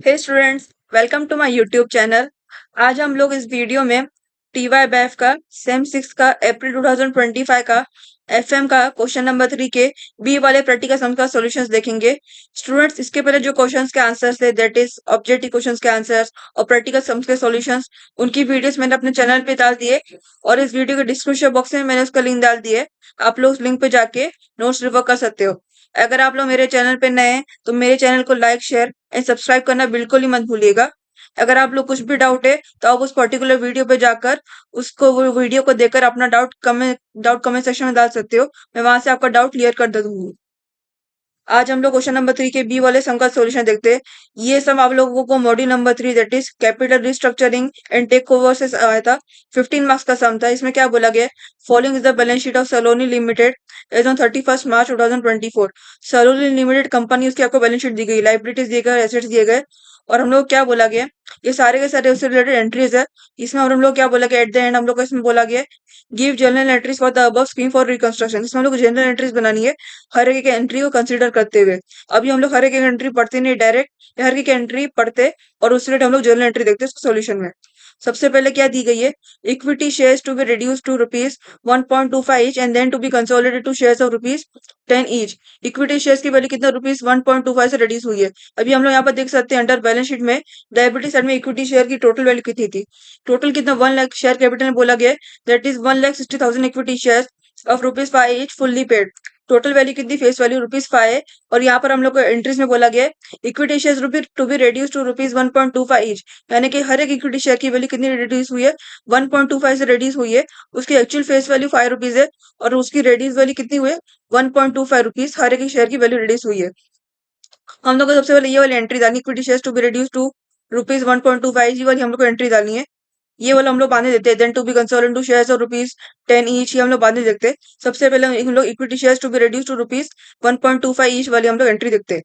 Hey students, welcome to my YouTube channel. आज हम लोग इस वीडियो में टी वाई बैफ का सेम सिक्स का अप्रैल 2025 का एफएम का क्वेश्चन नंबर 3 के बी वाले प्रैक्टिकल सम का सॉल्यूशंस देखेंगे। स्टूडेंट्स, इसके पहले जो क्वेश्चंस के आंसर्स थे दैट इज ऑब्जेक्टिव क्वेश्चंस के आंसर्स और प्रैक्टिकल सम्स के सॉल्यूशंस, उनकी वीडियोस मैंने अपने चैनल पे डाल दिए और इस वीडियो के डिस्क्रिप्शन बॉक्स में मैंने उसका लिंक डाल दिया है। आप लोग उस लिंक पे जाके नोट्स रिवर कर सकते हो। अगर आप लोग मेरे चैनल पे नए हैं तो मेरे चैनल को लाइक शेयर एंड सब्सक्राइब करना बिल्कुल ही मत भूलिएगा। अगर आप लोग कुछ भी डाउट है तो आप उस पर्टिकुलर वीडियो पे जाकर उसको वो वीडियो को देखकर अपना डाउट कमेंट सेक्शन में डाल सकते हो। मैं वहां से आपका डाउट क्लियर कर दे दूंगी। आज हम लोग क्वेश्चन नंबर 3 के बी वाले सम का सॉल्यूशन देखते हैं। ये सम आप लोगों को module number 3 that is capital restructuring and take over से आया था। 15 मार्क्स का सम था। इसमें क्या बोला गया है, following is the balance sheet of Saloni limited as on 31 March 2024। Saloni limited company, उसकी आपको बैलेंस शीट दी गई, लाइबिलिटीज दिए गए, एसेट्स दिए गए। और हम लोग क्या बोला गया है, ये सारे के सारे उससे रिलेटेड एंट्रीज है। इसमें और हम लोग क्या बोला गया एट द एंड, हम लोग को इसमें बोला गया give general entries for the above scheme for reconstruction. इसमें हम लोग जनरल एंट्रीज बनानी है हर एक एंट्री को कंसीडर करते हुए। अभी हम लोग हर एक एंट्री पढ़ते नहीं डायरेक्ट, हर एक एंट्री पढ़ते और उससे हम लोग जनरल एंट्री देखते हैं सॉल्यूशन में। सबसे पहले क्या दी गई है, equity shares to be reduce to rupees 1.25 each and then to be consolidated to shares of rupees 10 each. Equity shares की वैल्यू कितना, रुपीज 1.25 से रिड्यूस हुई है। अभी हम लोग यहाँ पर देख सकते हैं अंडर बैलेंस शीट में लायबिलिटी साइड में इक्विटी शेयर की टोटल वैल्यू कितनी थी। टोटल कितना, 1 लाख शेयर कैपिटल में बोला गया, that is 1,60,000 equity share of rupees 5 each fully paid. Total value कितनी, फेस वैल्यू रुपीज 5 है। और यहाँ पर हम लोग को एंट्रीज में बोला गया है equity share rupees to be reduce to rupees 1.25 each, यानी कि हर एक इक्विटी शेयर की वैल्यू कितनी रिड्यूस हुई है, 1.25 से रिड्यूस हुई है। उसकी एक्चुअल फेस वैल्यू 5 रुपीज है और उसकी रिड्यूस वैल्यू कितनी हुई है, 1.25 रुपीज। हर एक शेयर की वैल्यू रिड्यूस हुई है। हम लोग को सबसे पहले ये वाली एंट्री डालनी, equity share to be reduce to rupees 1.25, ये वाली हम लोग को एंट्री डालनी है। ये वाला हम लोग बांधे देते हैं, then to be consolidated to shares of rupees 10 each, ये हम लोग बांधे देखते हैं। सबसे पहले हम लोग equity shares to be reduce to rupees 1.25 each वाली हम लोग एंट्री देखते हैं।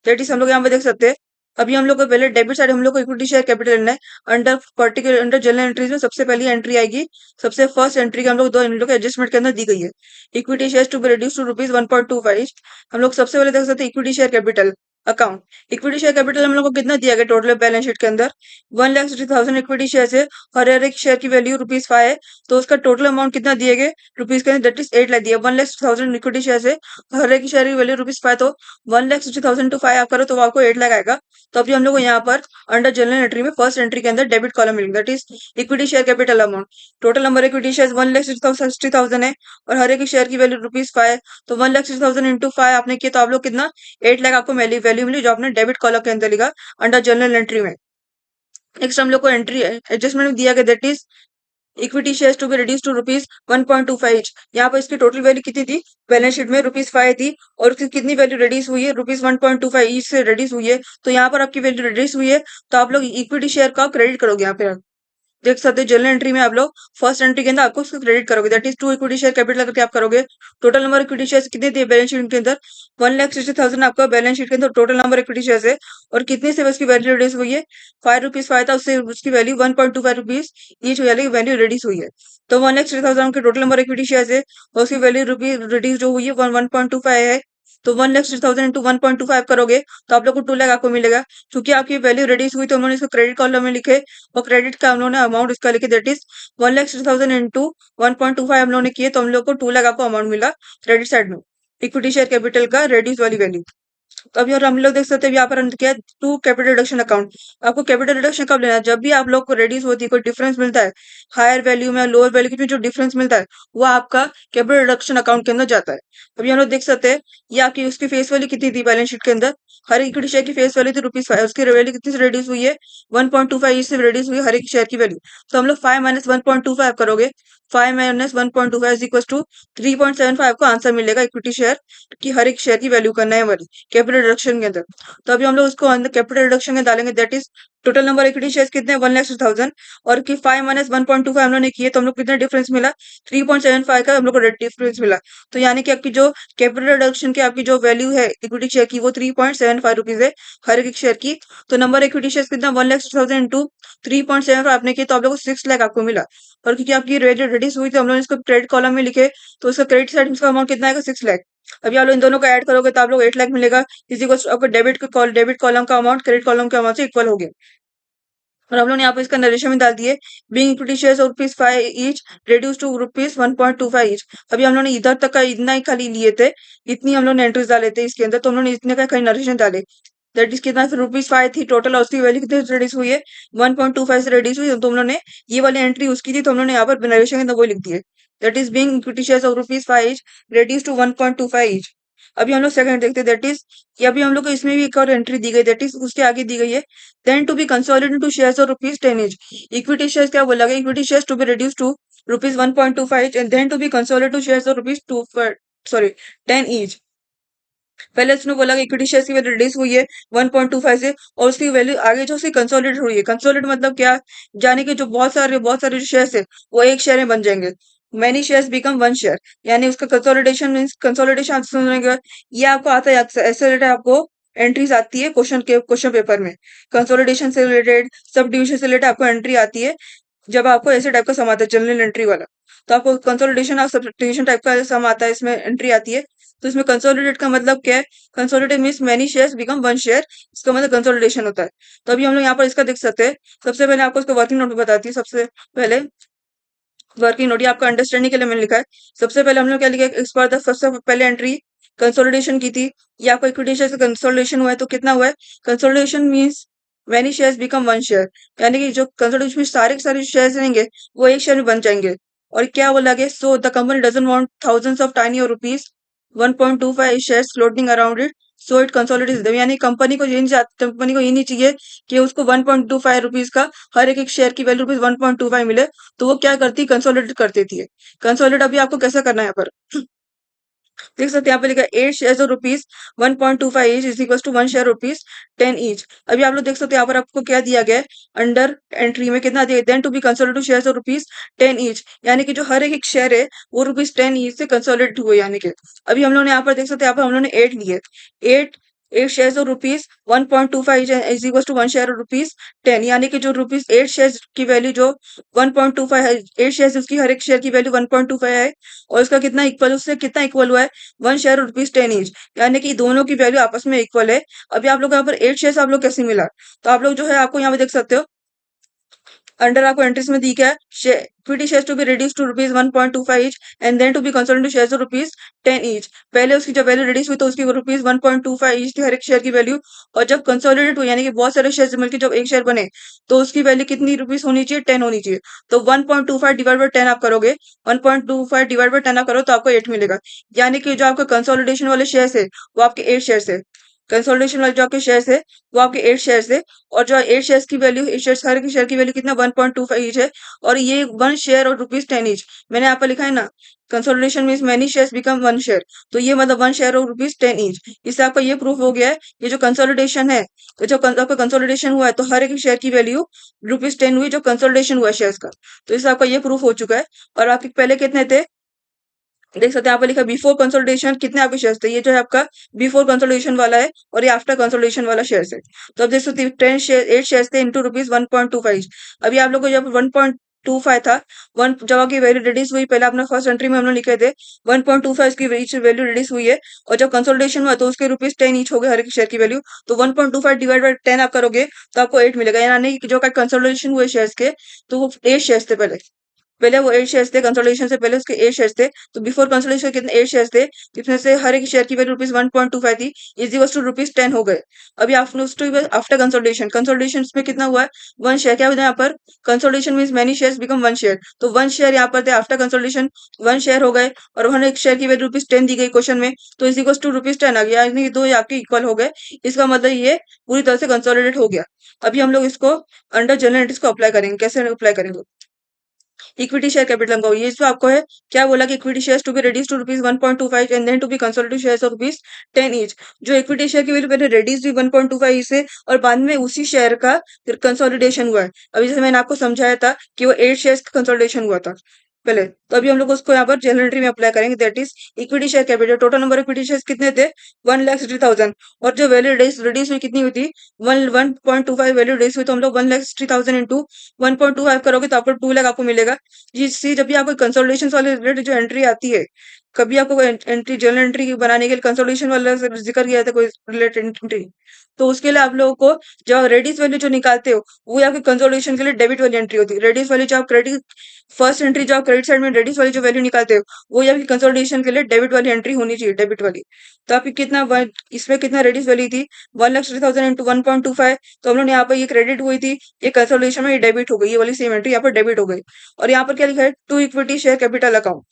दैट इज हम लोग यहाँ पे देख सकते हैं। अभी हम लोग को पहले डेबिट साइड हम लोग को इक्विटी शेयर कैपिटल लेना है। अंडर जनरल एंट्रीज में सबसे पहली एंट्री आएगी, सबसे फर्स्ट एंट्री हम लोग दो इन लोग के एडजस्टमेंट के अंदर दी गई है, equity share to be reduce to rupees 1.25। हम लोग सबसे पहले देख सकते हैं equity share capital account. Equity share capital हम लोग को कितना दिया गया टोटल बैलेंस शीट के अंदर, 1,60,000 इक्विटी शेयर है। हर एक शेयर की वैल्यू रुपीज 5 है, तो उसका टोटल अमाउंट कितना दिए गए रुपीज के अंदर, दैट इज 8 लाख दिया। 1,60,000 इक्विटी शेयर है, हर एक शेयर की वैल्यू रुपीज 5, तो 1,60,000 टू 5 आप करो तो वो आपको 8 लाख आएगा। तो अभी हम लोग को यहाँ पर अंडर जनरल एंट्री में फर्स्ट एंट्री के अंदर डेबिट कॉलम मिलेगा, that is equity share capital amount. Total number equity share 1,60,000 है और हर एक शेयर की वैल्यू रुपीज 5, तो 1,60,000 इंटू 5 आपने किया तो आप लोग कितना, 8 लाख आपको वैल्यू मिली जो आपने डेबिट कॉलम के अंदर लिखा अंडर जनरल एंट्री में। नेक्स्ट हम लोग को एंट्री एडजस्टमेंट में दिया गया, that is equity shares to be reduce to rupees 1.25 each. यहाँ पर इसकी टोटल वैल्यू कितनी थी, बैलेंस शीट में रुपीज 5 थी और उसकी कितनी वैल्यू रिड्यूस हुई है, रुपीज 1.25 ईच से रिड्यूस हुई है। तो यहाँ पर आपकी वैल्यू रिड्यूस हुई है, तो आप लोग इक्विटी शेयर का क्रेडिट करोगे। यहाँ पे देख सकते हैं जनरल एंट्री में आप लोग फर्स्ट एंट्री के अंदर आपको उसको क्रेडिट करोगे, that is 2 equity share capital करके आप करोगे। टोटल नंबर इक्विटी शेयर कितने थे बैलेंस शीट के अंदर, 1,60,000 आपका बैलेंस शीट के अंदर टोटल नंबर इक्विटी शेयर है। और कितने से उसकी वैल्यू रिड्यूस हुई है, 5 रुपीज 5 था, उससे उसकी वैल्यू 1.25 रुपीज ईच वाली वैल्यू रिड्यूस हुई है। तो 1,60,000 के टोटल नंबर इक्विटी शेयर है और उसकी वैल्यू रुपीज रिड्यूस जो हुई है 1.25 है। तो 1,60,000 इंटू 1.25 करोगे तो आप लोग को 2 लाख आपको मिलेगा। क्योंकि आपकी वैल्यू रिड्यूस हुई तो उन्होंने इसको क्रेडिट कॉलम में लिखे और क्रेडिट का हम लोगों ने अमाउंट इसका लिखे, दैट इज 1,60,000 इंटू 1.25 हम लोगों ने किए तो हम लोग को 2 लाख आपको अमाउंट मिला क्रेडिट साइड में, इक्विटी शेयर कैपिटल का रिड्यूस वाली वैल्यू। तो अभी और हम लोग देख सकते हैं यहाँ पर हमने क्या, टू कैपिटल रिडक्शन अकाउंट। आपको कैपिटल रिडक्शन कब लेना है, जब भी आप लोग को रिड्यूस होती है, कोई डिफरेंस मिलता है हायर वैल्यू में लोअर वैल्यू में, जो डिफरेंस मिलता है वो आपका कैपिटल रिडक्शन अकाउंट के अंदर जाता है। अभी हम लोग देख सकते हैं ये आपकी उसकी फेस वैल्यू कितनी थी बैलेंस शीट के अंदर, हर इक्विटी शेयर की फेस वैल्यू थी रुपीज 5, उसकी वैल्यू कितनी से रिड्यूस हुई है, 1.25 से रिड्यूस हुई है हर एक शेयर की वैल्यू। तो हम लोग 5 माइनस 1.25 करोगे, 5 माइनस 1.25 इज इक्वल टू 3.75 को आंसर मिलेगा इक्विटी शेयर की हर एक शेयर की वैल्यू करना है वाली कैपिटल रिडक्शन के अंदर। तो अभी हम लोग उसको अंदर कैपिटल रिडक्शन में डालेंगे, that is total number equity share कितने, 1,60,000 और की 5 माइनस 1.25 हम लोग ने किए तो हम लोग कितना डिफरेंस मिला, 3.75 का हम लोग को डिफरेंस मिला। तो यानी कि आपकी जो कैपिटल रिडक्शन की आपकी जो वैल्यू है इक्विटी शेयर की वो 3.75 रुपीज है हर एक शेयर की। तो नंबर इक्विटी शेयर कितना, 1,60,000 इंटू 3.75 आपने किया तो आप लोग को 6 लाख आपको मिला। और क्योंकि आपकी वैल्यू रिड्यूस हुई तो हम लोग इसको क्रेडिट कॉलम में लिखे, तो उसका क्रेडिट साइड में इसका अमाउंट कितना आएगा, 6 लाख। अभी आप लोग इन दोनों को ऐड करोगे तो आप लोग 8 लाख मिलेगा। इसी को आपको डेबिट कॉलम का अमाउंट क्रेडिट कॉलम के अमाउंट से इक्वल हो गया। और हम लोग ने यहाँ पे इसका नरेशन में डाल दिए, being equity shares of ₹5 each reduce to ₹1.25 each. अभी हम लोग ने इधर तक का इतना ही खाली लिए थे, इतनी हम लोग ने एंट्रीज डाले थे इसके अंदर, तो हम लोग ने इतने का खाली नरेशन डाले। दैट इज कितना, फिर ₹5 थी टोटल और उसकी वैल्यू कितने रिड्यूस हुई है, 1.25 से रिड्यूस हुई, तो हम लोग ने ये वाली एंट्री उसकी थी, तो हम लोग ने यहाँ पर नरेशन के अंदर वो लिख दिए, that is being equity shares of ₹5 each reduce to 1.25 each. अभी हम लोग सेकंड देखते हैं, दैट इज ये अभी हम लोग को इसमें भी एक और एंट्री दी गई, दैट इज उसके आगे दी गई है, then to be consolidated to shares of ₹10 each. Equity shares क्या बोला गया, equity shares to be reduce to ₹1.25 each and then to be consolidated to shares of rupees two sorry 10 each. पहले उसने बोला कि इक्विटी शेयर्स की value reduce हुई है 1.25 से, और उसकी वैल्यू आगे जो उसकी कंसोलिडेट हुई है, कंसोलिडेट मतलब क्या, जाने के जो बहुत सारे जो शेयर्स है वो एक शेयर में बन जाएंगे, many shares become one share, यानी उसका कंसोलिडेशन मींस कंसोलिडेशन आप सुनने के बाद ये आपको आता है, ऐसे रिलेटेड आपको एंट्रीज आती है क्वेश्चन पेपर में, कंसोलिडेशन से रिलेटेड, सब डिविजन से रिलेटेड आपको एंट्री आती है, जब आपको ऐसे टाइप का सम आता है जनरल एंट्री वाला, तो आपको कंसोलिडेशन और सब्स्टिट्यूशन टाइप का सम आता है, इसमें एंट्री आती है। तो इसमें कंसोलिडेट का मतलब क्या है, consolidate means many shares become one share, इसका मतलब कंसोलिडेशन होता है। तो अभी हम लोग यहाँ पर इसका देख सकते हैं, सबसे पहले आपको इसका वर्किंग नोट बताती है। सबसे पहले वर्किंग नोट, ये आपका अंडरस्टैंडिंग के लिए मैंने लिखा है। सबसे पहले हम लोग क्या लिखा है, इस बार तक सबसे पहले एंट्री कंसोलिडेशन की थी, ये आपको इक्विटी शेयर से कंसोलिडेशन हुआ है, तो कितना हुआ है, consolidation means many shares become one share, यानी कि जो कंसोलिडेशन में सारे के सारे शेयर्स रहेंगे वो एक शेयर में बन जाएंगे। और क्या बोला गया, so the company doesn't want thousands of tiny और rupees 1.25 shares floating around it, so it consolidates them, यानी कंपनी को ये नहीं चाहिए कि उसको 1.25 रुपीस का हर एक शेयर की वैल्यू ₹1.25 मिले, तो वो क्या करती, कंसोलिडेट कर देती है। कंसोलिडेट अभी आपको कैसे करना है यहाँ पर देख सकते हैं, यहाँ पे लिखा है 8 shares of rupees 1.25 each is equal to 1 share ₹10 each. अभी आप लोग देख सकते हैं यहाँ पर आपको क्या दिया गया है, अंडर एंट्री में कितना दिया, then to be consolidated shares of ₹10 each, यानी कि जो हर एक शेयर है वो ₹10 ईच से कंसोलिडेट हुए, यानी कि अभी हम लोग ने यहाँ पर देख सकते हैं, यहाँ पर हम लोग ने 8 लिए, 8 8 shares of ₹1.25 is equal to 1 share of ₹10, यानी कि जो ₹8 शेयर्स की वैल्यू जो 1.25 है, 8 शेयर्स उसकी हर एक शेयर की वैल्यू 1.25 है, और इसका कितना इक्वल, उससे कितना इक्वल हुआ है, 1 शेयर और ₹10 ईच, यानी कि दोनों की वैल्यू आपस में इक्वल है। अभी आप लोग यहाँ पर 8 शेयर्स आप लोग कैसे मिला, तो आप लोग जो है आपको यहाँ पे देख सकते हो, अंडर आपको एंट्रीज में दी क्या है, equity shares to be reduce to ₹1.25 each and then to be consolidated shares of ₹10 each. पहले उसकी जब वैल्यू रिड्यूस हुई तो उसकी ₹1.25 ईच थी हर एक शेयर की वैल्यू, और जब कंसोलिडेट हुई यानी कि बहुत सारे शेयर मिलकर जब एक शेयर बने, तो उसकी वैल्यू कितनी रुपीस होनी चाहिए, 10 होनी चाहिए। तो 1.25 डिवाइड बाय 10 आप करोगे, 1.25 डिवाइड बाय 10 आप करो तो आपको 8 मिलेगा, यानी कि जो आपका कंसोलिडेशन वाले शेयर है वो आपके 8 शेयर है, कंसोलिडेशन वाले जो आपके शेयर्स है वो आपके 8 शेयर्स है, और जो 8 शेयर्स की वैल्यू, 8 शेयर्स हर एक शेयर की वैल्यू कितना 1.25 ईच है, और ये 1 शेयर और ₹10 ईच मैंने यहाँ पर लिखा है ना, consolidation means many shares become 1 share, तो ये मतलब 1 शेयर और ₹10 ईच। इससे आपका ये प्रूफ हो गया है कि जो कंसोलिडेशन है, तो जो आपका कंसोलिडेशन हुआ है तो हर एक शेयर की वैल्यू ₹10 हुई, जो कंसोलिडेशन हुआ है शेयर्स का, तो इससे आपका ये प्रूफ हो चुका है। और आपके पहले कितने थे, देख सकते हैं यहाँ पे लिखा बिफोर कंसोलिडेशन कितने आपके शेयर्स थे, ये जो है आपका बिफोर कंसोलिडेशन वाला है, और ये आफ्टर कंसोलिडेशन वाला शेयर्स है। तो अब देख सकते हैं 8 शेयर्स थे इंटू ₹1.25। अभी आप लोग को जब 1.25 था, वन जब आपकी वैल्यू रिड्यूस हुई, पहले आपने फर्स्ट एंट्री में हमने लिखे थे 1.25 की वैल्यू रिड्यूस हुई है, और जब कंसोलिडेशन हुआ तो उसके ₹10 ईच हो गए हर एक शेयर की वैल्यू, तो 1.25 डिवाइड बाय 10 आप करोगे तो आपको 8 मिलेगा, यानी कि जो कंसोलिडेशन हुए शेयर्स के, तो वो 8 शेयर्स थे पहले, वो 8 शेयर्स थे, कंसोलिडेशन से पहले उसके 8 शेयर्स थे, तो बिफोर कंसोलिडेशन कितने 8 शेयर्स थे, जिसमें से हर एक शेयर की वैल्यू ₹1.25 थी, इज इक्वल्स टू ₹10 हो गए। अभी आफ्टर उसके बाद आफ्टर कंसोलिडेशन, कंसोलिडेशन में कितना हुआ है, 1 शेयर, क्या होता है यहाँ पर, consolidation means many shares become 1 share, तो 1 शेयर यहाँ पर थे, आफ्टर कंसोलिडेशन 1 शेयर हो गए, और हर एक शेयर की वैल्यू ₹10 दी गई क्वेश्चन में, तो इज इक्वल्स टू ₹10 आ गया, यानी कि दो आपके इक्वल हो गए, इसका मतलब ये पूरी तरह से कंसोलिडेट हो गया। अभी हम लोग इसको अंडर जनरल एंट्रीज को अप्लाई करेंगे, कैसे अप्लाई करेंगे, इक्विटी शेयर कैपिटल का ये जो आपको है, क्या बोला कि equity shares to be reduce to ₹1.25 and then to be consolidated shares of ₹10 each, जो इक्विटी शेयर की वैल्यू पहले रिड्यूस हुई 1.25 से, और बाद में उसी शेयर का फिर कंसोलिडेशन हुआ है। अभी जैसे मैंने आपको समझाया था कि वो 8 शेयर्स का कंसोलिडेशन हुआ था पहले, तो अभी हम लोग उसको यहाँ पर जनरल एंट्री में अप्लाई करेंगे, that is equity share capital, total number of equity shares कितने थे, 1,60,000, और जो वैल्यू रिड्यूस हुई कितनी हुई थी, 1.25 वैल्यू रिड्यूस हुई, तो हम लोग 1,60,000 इंटू 1.25 करोगे तो आपको 2 लाख आपको मिलेगा। जी सी जब भी आपको कंसोलिडेशन वाले रिलेटेड जो एंट्री आती है, कभी आपको एंट्री जर्नल एंट्री बनाने के लिए कंसोलिडेशन वाला जिक्र किया था कोई रिलेटेड एंट्री, तो उसके लिए आप लोगों को जो रेडिस वैल्यू जो निकालते हो वो आपके कंसोलिडेशन के लिए डेबिट वाली एंट्री होती है। रेडिस वैल्यू जो आप क्रेडिट फर्स्ट एंट्री जो आप क्रेडिट साइड में रेडिस वाली जो वैल्यू निकालते हो वो आपकी कंसोलिडेशन के लिए डेबिट वाली एंट्री होनी चाहिए, डेबिट वाली। तो आपकी इसमें कितना रेडिस वैल्यू थी 1,03,000 इंटू 1.25, तो हम लोग यहाँ पर ये क्रेडिट हुई थी, ये कंसोलिडेशन में ये डेबिट हो गई, ये वाली सेम एंट्री यहाँ पर डेबिट हो गई। और यहाँ पर क्या लिखा है, to equity share capital account,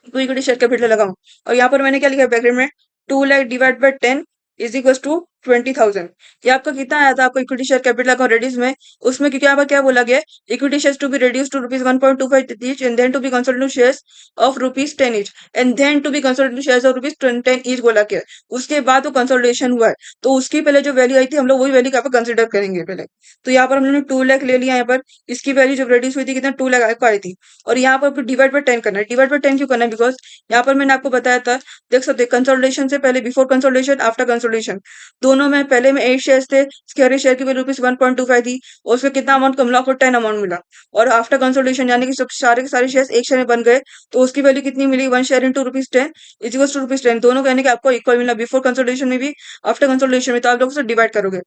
to equity share capital लगाऊं, और यहाँ पर मैंने क्या लिखा है ब्रैकेट में 2 lakh divide by 10 is equal to 20,000। ये आपका कितना आया था आपको equity share capital account reduce में, उसमें क्योंकि यहाँ पर क्या बोला गया, equity shares to be reduced to rupees 1.25 each and then to be consolidated shares of rupees 10 each and then to be consolidated shares of rupees 10 each बोला गया। उसके बाद वो कंसोलिडेशन हुआ है, तो उसकी पहले जो वैल्यू आई थी हम लोग वही वैल्यू यहाँ पर कंसिडर करेंगे पहले। तो यहाँ पर हमने 2 लाख ले लिया, यहाँ पर इसकी वैल्यू जब रेड्यूस हुई थी कितना 2 लाख आई थी, और यहाँ पर डिवाइड बाय 10 करना है। डिवाइड बाय 10 क्यों करना है, बिकॉज यहाँ पर मैंने आपको बताया था, देख सकते हैं कंसोलिडेशन से पहले, बिफोर कंसोलिडेशन आफ्टर कंसोलिडेशन, दोनों में पहले में 8 शेयर्स थे, इसके हर शेयर की वैल्यू रुपीज 1.25 थी, और उसमें कितना अमाउंट कम आपको 10 अमाउंट मिला। और आफ्टर कंसोलिडेशन यानी कि सब सारे के सारे शेयर्स एक शेयर में बन गए, तो उसकी वैल्यू कितनी मिली, 1 शेयर इंटू ₹10 इज टू ₹10, दोनों कहने के आपको इक्वल मिला, बिफोर कंसोलिडेशन में भी आफ्टर कंसोलिडेशन में। तो आप लोग उसे डिवाइड करोगे,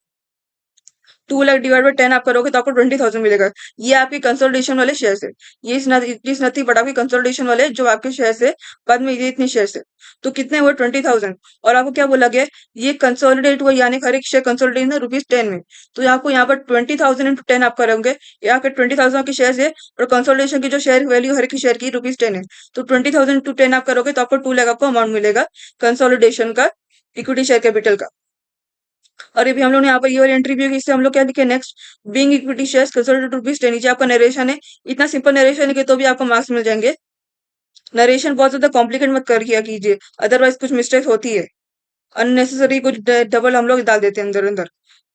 2 लाख डिवाइड बाय 10 आप करोगे तो आपको 20,000 मिलेगा। ये आपके कंसोलिडेशन वाले शेयर्स है, ये इज नथिंग बट आपके कंसोलिडेशन वाले जो आपके शेयर्स है, बाद में ये इतने शेयर्स है, तो कितने हुए 20,000। और आपको क्या बोला गया, ये कंसोलिडेट हुआ यानी हर एक शेयर कंसोलिडेट है ₹10 में, तो आपको यहाँ पर 20,000 इंटू 10 आप करोगे, यहाँ पे 20,000 के शेयर्स है, और कंसोलिडेशन की जो शेयर वैल्यू हर एक शेयर की ₹10 है, तो 20,000 इंटू 10 आप करोगे तो आपको 2 लाख आपको अमाउंट मिलेगा कंसोलिडेशन का, इक्विटी शेयर कैपिटल का। और ये भी हम लोग ने यहाँ पर ये वाली एंट्री भी होगी, इससे हम लोग क्या लिखे next, being equity shares consolidated ₹10, नीचे आपका नरेशन है, इतना सिंपल नरेशन है कि तो भी आपको मार्क्स मिल जाएंगे। नरेशन बहुत ज्यादा कॉम्प्लिकेट मत कर किया कीजिए, अदरवाइज कुछ मिस्टेक्स होती है, अननेसेसरी कुछ डबल हम लोग डाल देते हैं अंदर अंदर,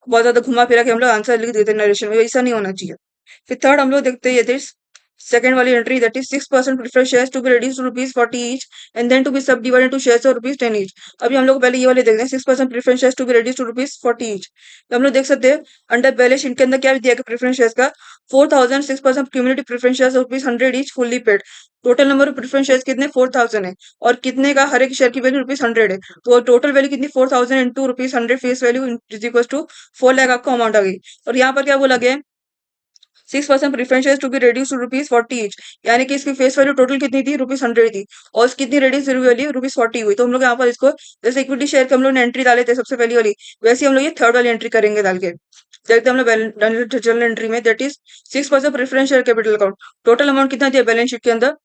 बहुत ज्यादा घुमा फिरा के हम लोग आंसर लिख देते हैं नरेशन में, ऐसा नहीं होना चाहिए। फिर थर्ड हम लोग देखते हैं ये सेकंड वाली entry, that is 6% preference shares to be reduced to ₹40 each and then to be subdivided into shares of ₹10 each। अभी हम लोग पहले ये वाले देखते हैं, 6% preference shares to be reduced to ₹40 each। तो हम लोग देख सकते हैं अंडर बैलेंस शीट के अंदर क्या दिया गया प्रेफरेंस शेयर्स का, 4,000 6% cumulative preference shares of ₹100 each fully paid. Total number of preference shares कितने 4,000 है, और कितने का हर एक शेयर की वैल्यू ₹100 है, तो टोटल वैल्यू कितनी 4,000 into ₹100 face value is equal to 4 lakh आपको अमाउंट आ गई। और यहाँ पर क्या बोला गया है, 6% preference shares to be reduced to ₹40 each, यानी कि इसकी फेस वैल्यू टोटल कितनी थी ₹100 थी, और इसकी कितनी reduce वैल्यू ₹40 हुई। तो हम लोग यहाँ पर इसको जैसे इक्विटी शेयर के हम लोग ने एंट्री डाले थे सबसे पहली वाली, वैसे ही हम लोग ये थर्ड वाली एंट्री करेंगे डाल के। देखते हैं हम लोग जनरल एंट्री में, that is 6% preference share capital account, total amount कितना दिया बैलेंस शीट के अंदर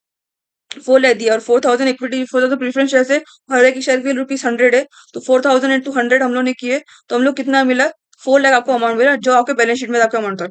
4 लाख दिया, और 4,000 इक्विटी 4,000 प्रेफरेंस शेयर है, हर एक शेयर की ₹100 है, तो 4,000 इंटू 100 हम लोग ने किए, तो हम लोग कितना मिला 4 लाख आपको अमाउंट मिला, जो आपके बैलेंस शीट में आपका अमाउंट था।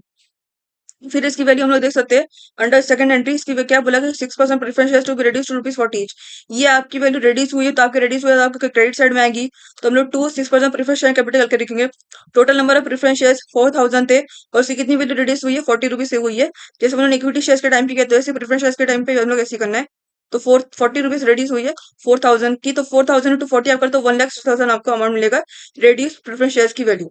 फिर इसकी वैल्यू हम लोग देख सकते हैं अंडर सेकंड एंट्री, इसकी क्या बोला कि 6% preference shares to be reduced to ₹40 each। ये आपकी वैल्यू रेड्यूस हुई है, तो आपके रेड्यूस हुआ तो आपके क्रेडिट साइड में आएगी, तो हम लोग 6% प्रेफरेंस शेयर कैपिटल करके लिखेंगे। Total number of preference shares 4,000 थे, और उसकी कितनी वैल्यू रेड्यूस हुई है ₹40 से हुई है, जैसे हम लोग इक्विटी शेयर्स के टाइम पे किया तो ऐसे प्रेफरेंस शेयर्स के टाइम पे हम लोग ऐसे करना है। तो ₹40 रेड्यूस हुई है 4,000 की, तो 4,000 इंटू 40 आप करते तो 1,06,000 आपको अमाउंट मिलेगा रेड्यूस प्रेफरेंस शेयर्स की वैल्यू।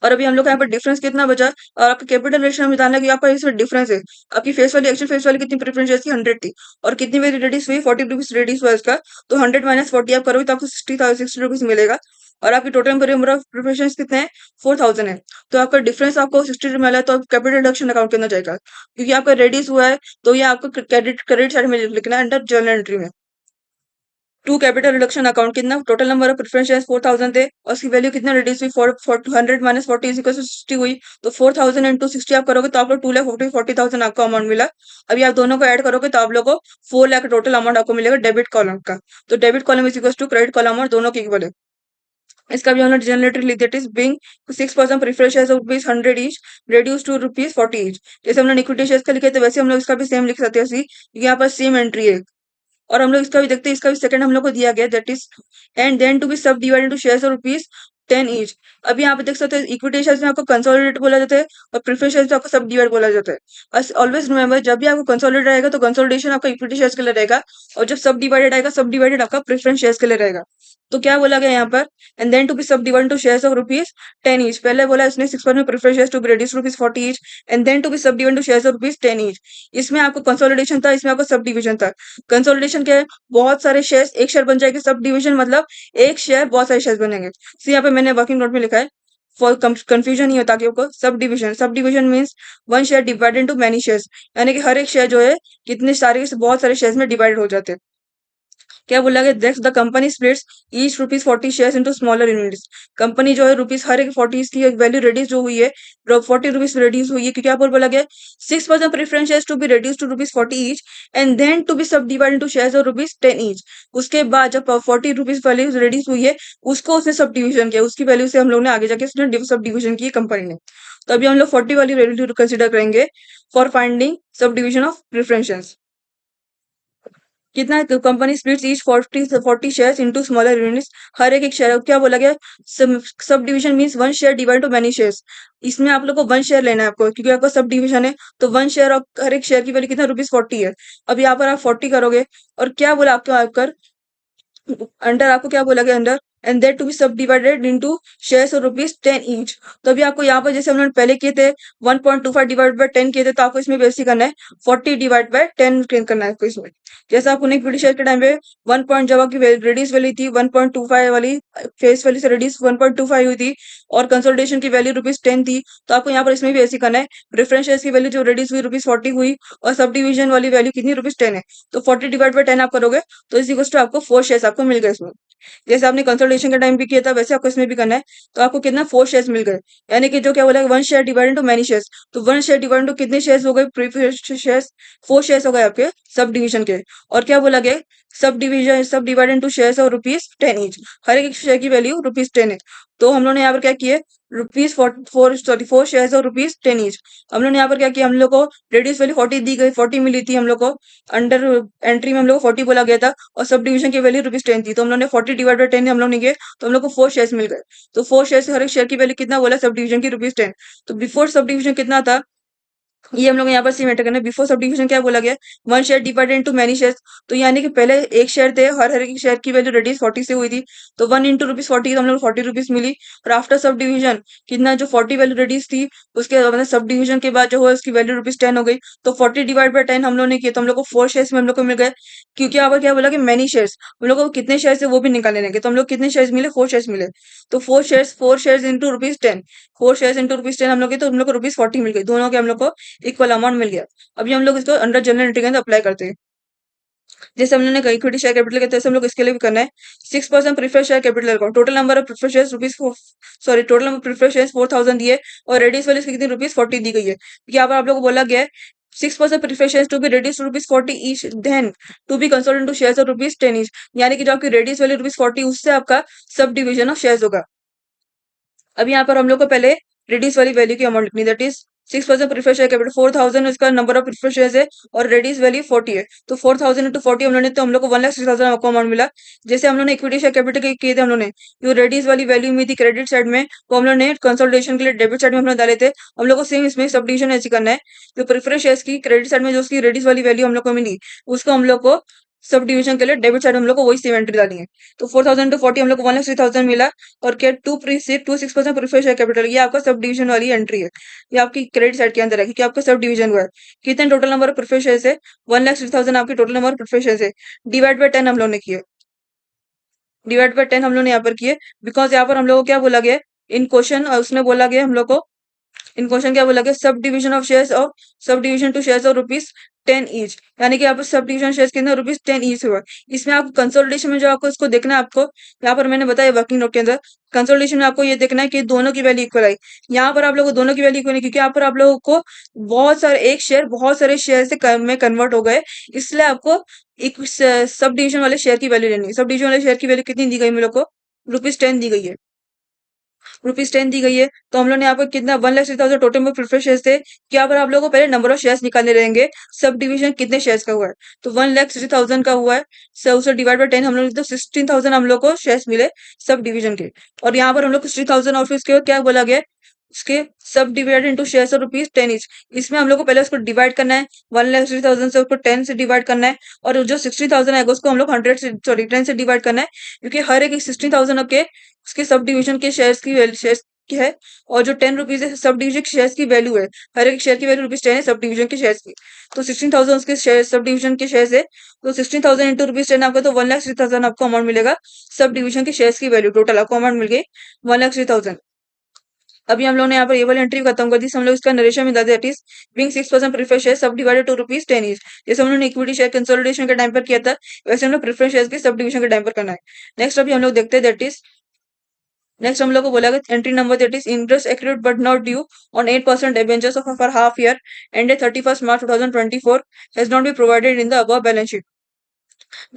और अभी हम लोग यहाँ पर डिफरेंस कितना बचा, और आपका कैपिटल रेशियो में जानना कि आपका इसमें डिफरेंस है, आपकी face value actual face value कितनी प्रेफरेंस शेयर्स की 100 थी, और कितनी वैल्यू रिड्यूस हुई ₹40 रिड्यूस हुआ इसका, तो 100 माइनस 40 आप करोगे तो आपको ₹60 मिलेगा। और आपकी टोटल नंबर ऑफ प्रिफरेंस कितने हैं 4,000 है, तो आपका डिफरेंस आपको 60 मिला है, तो आप कैपिटल रिडक्शन अकाउंट के अंदर जाएगा, क्योंकि आपका रेड्यूस हुआ है, तो ये आपको क्रेडिट क्रेडिट साइड में लिखना है अंडर जर्नल एंट्री में। टू कैपिटल रिडक्शन अकाउंट कितना total number of preference shares 4,000 थे, और उसकी वैल्यू कितना रिड्यूस हुई 100 माइनस 40 इज इक्वल टू 60 हुई, तो 4,000 इंटू 60 आप करोगे तो आपको 2,40,000 आपको अमाउंट मिला। अभी आप दोनों को ऐड करोगे तो आप लोगों को 4 लाख टोटल अमाउंट आपको मिलेगा डेबिट कॉलम का, तो debit column is equal to credit column amount दोनों के इक्वल है। इसका भी हमने जनरेटर लिख दिया is being 6% preference shares of ₹100 each reduced to ₹40 each, जैसे हमने इक्विटी शेयर्स का लिखे थे वैसे हम लोग इसका भी सेम लिख सकते हैं, यहाँ पर सेम एंट्री है। और हम लोग इसका भी देखते हैं, इसका भी सेकंड हम लोग को दिया गया that is and then to be subdivided into shares of ₹10 each. अभी यहाँ पे देख सकते हैं इक्विटी शेयर्स में आपको कंसोलिडेट बोला जाता है, और प्रेफरेंस शेयर्स में आपको सब डिवाइड बोला जाता है। बस ऑलवेज रिमेंबर जब भी आपको कंसोलिडेट रहेगा तो कंसोलिडेशन आपका इक्विटी शेयर्स के लिए रहेगा, और जब सब डिवाइडेड आएगा सब डिवाइडेड आपका प्रेफरेंस शेयर्स के लिए रहेगा। तो क्या बोला गया यहाँ पर, and then to be subdivide to shares of ₹10 each. पहले बोला इसने 6% preference shares to be reduce ₹40 each, and then to be subdivide to shares of ₹10 each. इसमें आपको कंसोलिडेशन था, इसमें आपको सब डिविजन था। कंसोलिडेशन क्या है, बहुत सारे शेयर्स एक शेयर बन जाएगी। सब डिविजन मतलब एक शेयर बहुत सारे शेयर बनेंगे। तो यहाँ पे मैंने वर्किंग नोट में लिखा है, फॉर कंफ्यूजन नहीं होता कि आपको। Sub division means one share divided into many shares, यानी कि हर एक शेयर जो है कितने सारे बहुत सारे शेयर्स में डिवाइड हो जाते हैं। क्या बोला गया, that's the company splits each ₹40 shares into smaller units. Company जो है रुपीस हर एक 40 की वैल्यू रिड्यूस जो हुई है, ₹40 रिड्यूस हुई है, क्योंकि यहाँ पर बोला गया 6% preference shares to be reduce to ₹40 each, and then to be subdivide into shares of ₹10 each. उसके बाद जब ₹40 वैल्यू रिड्यूस हुई है, उसको उसने सब डिविजन किया, उसकी वैल्यू से हम लोग ने आगे जाके उसने सब डिविजन की कंपनी ने। तो अभी हम लोग 40 वाली वैल्यू कंसिडर करेंगे for finding subdivision of preference. कितना है, company splits each 40 shares into smaller units. हर एक शेयर, क्या बोला गया, subdivision means one share divide to many shares. इसमें आप लोग को वन शेयर लेना है आपको, क्योंकि आपका सब डिविजन है। तो वन शेयर और हर एक शेयर की वैल्यू कितना, ₹40 है। अब यहाँ पर आप 40 करोगे, और क्या बोला आपको आकर अंडर, आपको क्या बोला गया under, and that to be subdivided into shares of ₹10 each. तो अभी आपको यहाँ पर जैसे हम लोगों ने पहले किए थे 1.25 डिवाइड बाय 10 किए थे, तो आपको इसमें वैसे करना है 40 डिवाइड बाय 10 करना है आपको इसमें। जैसे आपको इक्विटी शेयर के टाइम पे 1 पॉइंट जब आपकी रिड्यूस वैल्यू थी 1.25 वाली, फेस वैल्यू से रिड्यूस 1.25 हुई थी, और कंसोलिडेशन की वैल्यू ₹10 थी, तो आपको यहाँ पर इसमें भी ऐसे करना है। प्रेफरेंस शेयर्स की वैल्यू जो रिड्यूस हुई ₹40 हुई, और सब डिविजन वाली वैल्यू कितनी, ₹10 है। तो 40 डिवाइड बाय 10 आप करोगे, तो इस इक्वल्स टू आपको 4 शेयर्स आपको मिल गए इसमें। जैसे आपने कंसोलिडेशन के टाइम भी किया था, वैसे आपको इसमें भी करना है। तो आपको कितना, 4 शेयर्स मिल गए, यानी कि जो क्या बोला, one share divide into many shares. तो वन शेयर डिवाइड इनटू कितने शेयर्स हो गए, प्रीफरेंस शेयर्स 4 शेयर्स हो गए आपके सब डिविजन के। और क्या बोला गया, सब डिवाइड इनटू शेयर्स और ₹10 ईच। हर एक शेयर की वैल्यू ₹10 है। तो हम लोगों ने यहाँ पर क्या किए, रुपीज फोर शेयर्स और ₹10 ईच। हम लोग ने यहाँ पर क्या किया, हम लोग को रेडियस वैल्यू 40 दी गई, 40 मिली थी हम लोग को। अंडर एंट्री में हम लोग को 40 बोला गया था, और सब डिविजन की वैल्यू ₹10 थी। तो हम लोग ने 40 डिवाइड बाय 10 हम लोग ने किए, तो हम लोग को 4 शेयर्स मिल गए। तो 4 शेयर से हर एक शेयर की वैल्यू कितना बोला, सब डिविजन की ₹10। तो बिफोर सब डिविजन कितना था, ये हम लोग यहाँ पर सी मेंटेन करना है। बिफोर सब डिविजन क्या बोला गया, one share divided into many shares. तो यानी कि पहले एक शेयर थे, हर एक शेयर की वैल्यू रेडियस 40 से हुई थी, तो 1 इंटू ₹40, तो हम लोग ₹40 मिली। और आफ्टर सब डिविजन कितना, जो 40 वैल्यू रेडियस थी, उसके मतलब सब डिविजन के बाद जो है उसकी वैल्यू ₹10 हो गई। तो 40 डिवाइड बाय 10 हम लोग ने किया, तो हम लोग को 4 शेयर्स में हम लोग को मिल गए। क्योंकि यहाँ पर क्या बोला कि मेनी शेयर्स, हम लोग को कितने शेयर्स है वो भी निकालने लगे। तो हम लोग कितने शेयर्स मिले, 4 शेयर्स मिले। तो 4 शेयर्स इंटू ₹10, 4 शेयर्स इंटू ₹10 हम लोग के, तो हम लोग को ₹40 मिल गए। दोनों के हम लोग को इक्वल अमाउंट मिल गया। अभी हम लोग इसको अंडर जनरल एंट्री के अंदर अप्लाई करते हैं। जैसे हमने कहा इक्विटी शेयर कैपिटल के, तैसे हम लोग इसके लिए भी करना है। 6% प्रीफरेंस शेयर कैपिटल का total number of preference shares total number preference shares 4000 दिए, और रेडियस वैल्यू कितनी, ₹40 दी गई है। यहाँ पर आप लोगों को बोला गया है 6% preference shares to be reduced to ₹40 each, then to be consolidated to shares of ₹10 each. यानी कि जो आपकी रेडियस वैल्यू ₹40, उससे आपका सब डिविजन ऑफ शेयर्स होगा। अब यहाँ पर हम लोग को पहले रेडियस वाली वैल्यू की अमाउंट लिखनी, that is 6% preference share capital 4000 उसका नंबर ऑफ प्रीफरेंस शेयर्स है, और रेडियस वैल्यू 40 है। तो 4000 इंटू 40 हम लोग ने, तो हम लोग को 1,60,000 आपको अमाउंट मिला। जैसे हम लोग ने इक्विटी शेयर कैपिटल के किए थे, हम लोग ने जो रेडियस वाली वैल्यू में थी क्रेडिट साइड में, वो हम लोग ने कंसोलिडेशन के लिए डेबिट साइड में हम लोग डाले थे। हम लोग को सेम इसमें सब डिविजन ऐसे करना है। जो प्रीफरेंस शेयर्स की क्रेडिट साइड में जो उसकी रेडियस वाली वैल्यू हम लोग को मिली, उसको हम लोग को सब डिविजन के लिए डेबिट साइड में हम लोग को वही सेम एंट्री डाली है। तो 4000 टू 40 हम लोग को 1,60,000 मिला। और क्या, 6% प्रीफरेंस शेयर कैपिटल, ये आपका सब डिविजन वाली एंट्री है। ये आपकी क्रेडिट साइड के अंदर है, क्योंकि आपका सब डिविजन हुआ है। कितने total number of preference shares है, 1,60,000 आपके total number of preference shares है। डिवाइड बाय 10 हम लोग ने किए, डिवाइड बाय 10 हम लोग ने यहाँ पर किए, बिकॉज यहाँ पर हम लोग को क्या बोला गया, इन क्वेश्चन उसमें बोला गया हम लोग को, इन क्वेश्चन क्या बोला गया, subdivision of shares of subdivision to shares of ₹10 each. यानी कि यहाँ पर सब डिविजन शेयर्स कितने, ₹10 ईच हुआ। इसमें आपको कंसोलिडेशन में जो आपको इसको देखना है, आपको यहाँ पर मैंने बताया वर्किंग नोट के अंदर, कंसोलिडेशन में आपको ये देखना है कि दोनों की वैल्यू इक्वल आई। यहाँ पर आप लोगों को दोनों की वैल्यू इक्वल नहीं, क्योंकि यहाँ पर आप लोगों को बहुत सारे एक शेयर बहुत सारे शेयर से में कन्वर्ट हो गए, इसलिए आपको एक सब डिविजन वाले शेयर की वैल्यू लेनी है। सब डिविजन वाले शेयर की वैल्यू कितनी दी गई हम लोग को, ₹10 दी गई है, ₹10 दी गई है। तो हम लोग ने यहाँ पर कितना, 1,60,000 टोटल में प्रीफरेंस शेयर्स थे। क्या पर आप लोगों को पहले नंबर ऑफ शेयर्स निकालने रहेंगे, सब डिविजन कितने शेयर्स का हुआ है। तो 1,60,000 का हुआ है, सो उसे डिवाइड बाय 10 हम लोग, तो 16,000 हम लोग को शेयर्स मिले सब डिविजन के। और यहाँ पर हम लोग को 60,000 और फिर इसके बाद क्या बोला गया, उसके सब divided into shares of ₹10 each. इसमें हम लोग को पहले उसको डिवाइड करना है, 1,60,000 से उसको 10 से डिवाइड करना है, और जो 16,000 आएगा उसको हम लोग 100 से, सॉरी, 10 से डिवाइड करना है, क्योंकि हर एक 16,000 के उसके सब डिविजन के शेयर्स की है, और जो 10 रुपीज है सब डिविजन शेयर्स की वैल्यू है। हर एक शेयर की वैल्यू ₹10 है सब डिविजन के शेयर्स की। तो 16,000 उसके शेयर सब डिविजन के शेयर्स है, तो 16,000 इंटू ₹10 आपका, तो 1,60,000 आपको अमाउंट मिलेगा। सब डिविजन के शेयर्स की वैल्यू टोटल आपको अमाउंट मिल गई 1,60,000। अभी हम लोग ने यहाँ पर ये वाली एंट्री खत्म कर दी। हम लोग इसका नरेशन में दादा, that is being 6% preference share सब डिवाइडेड टू ₹10 ईच। जैसे हम लोग ने इक्विटी शेयर कंसोलिडेशन के टाइम पर किया था, वैसे हम लोग प्रेफरेंस शेयर के सब डिविजन के टाइम पर करना है। नेक्स्ट अभी हम लोग देखते हैं, दैट इज नेक्स्ट हम लोग को बोला गया entry number, that is interest accrued but not due on 8% debentures of for half year ended 31st March 2024 has not been provided in the above balance sheet.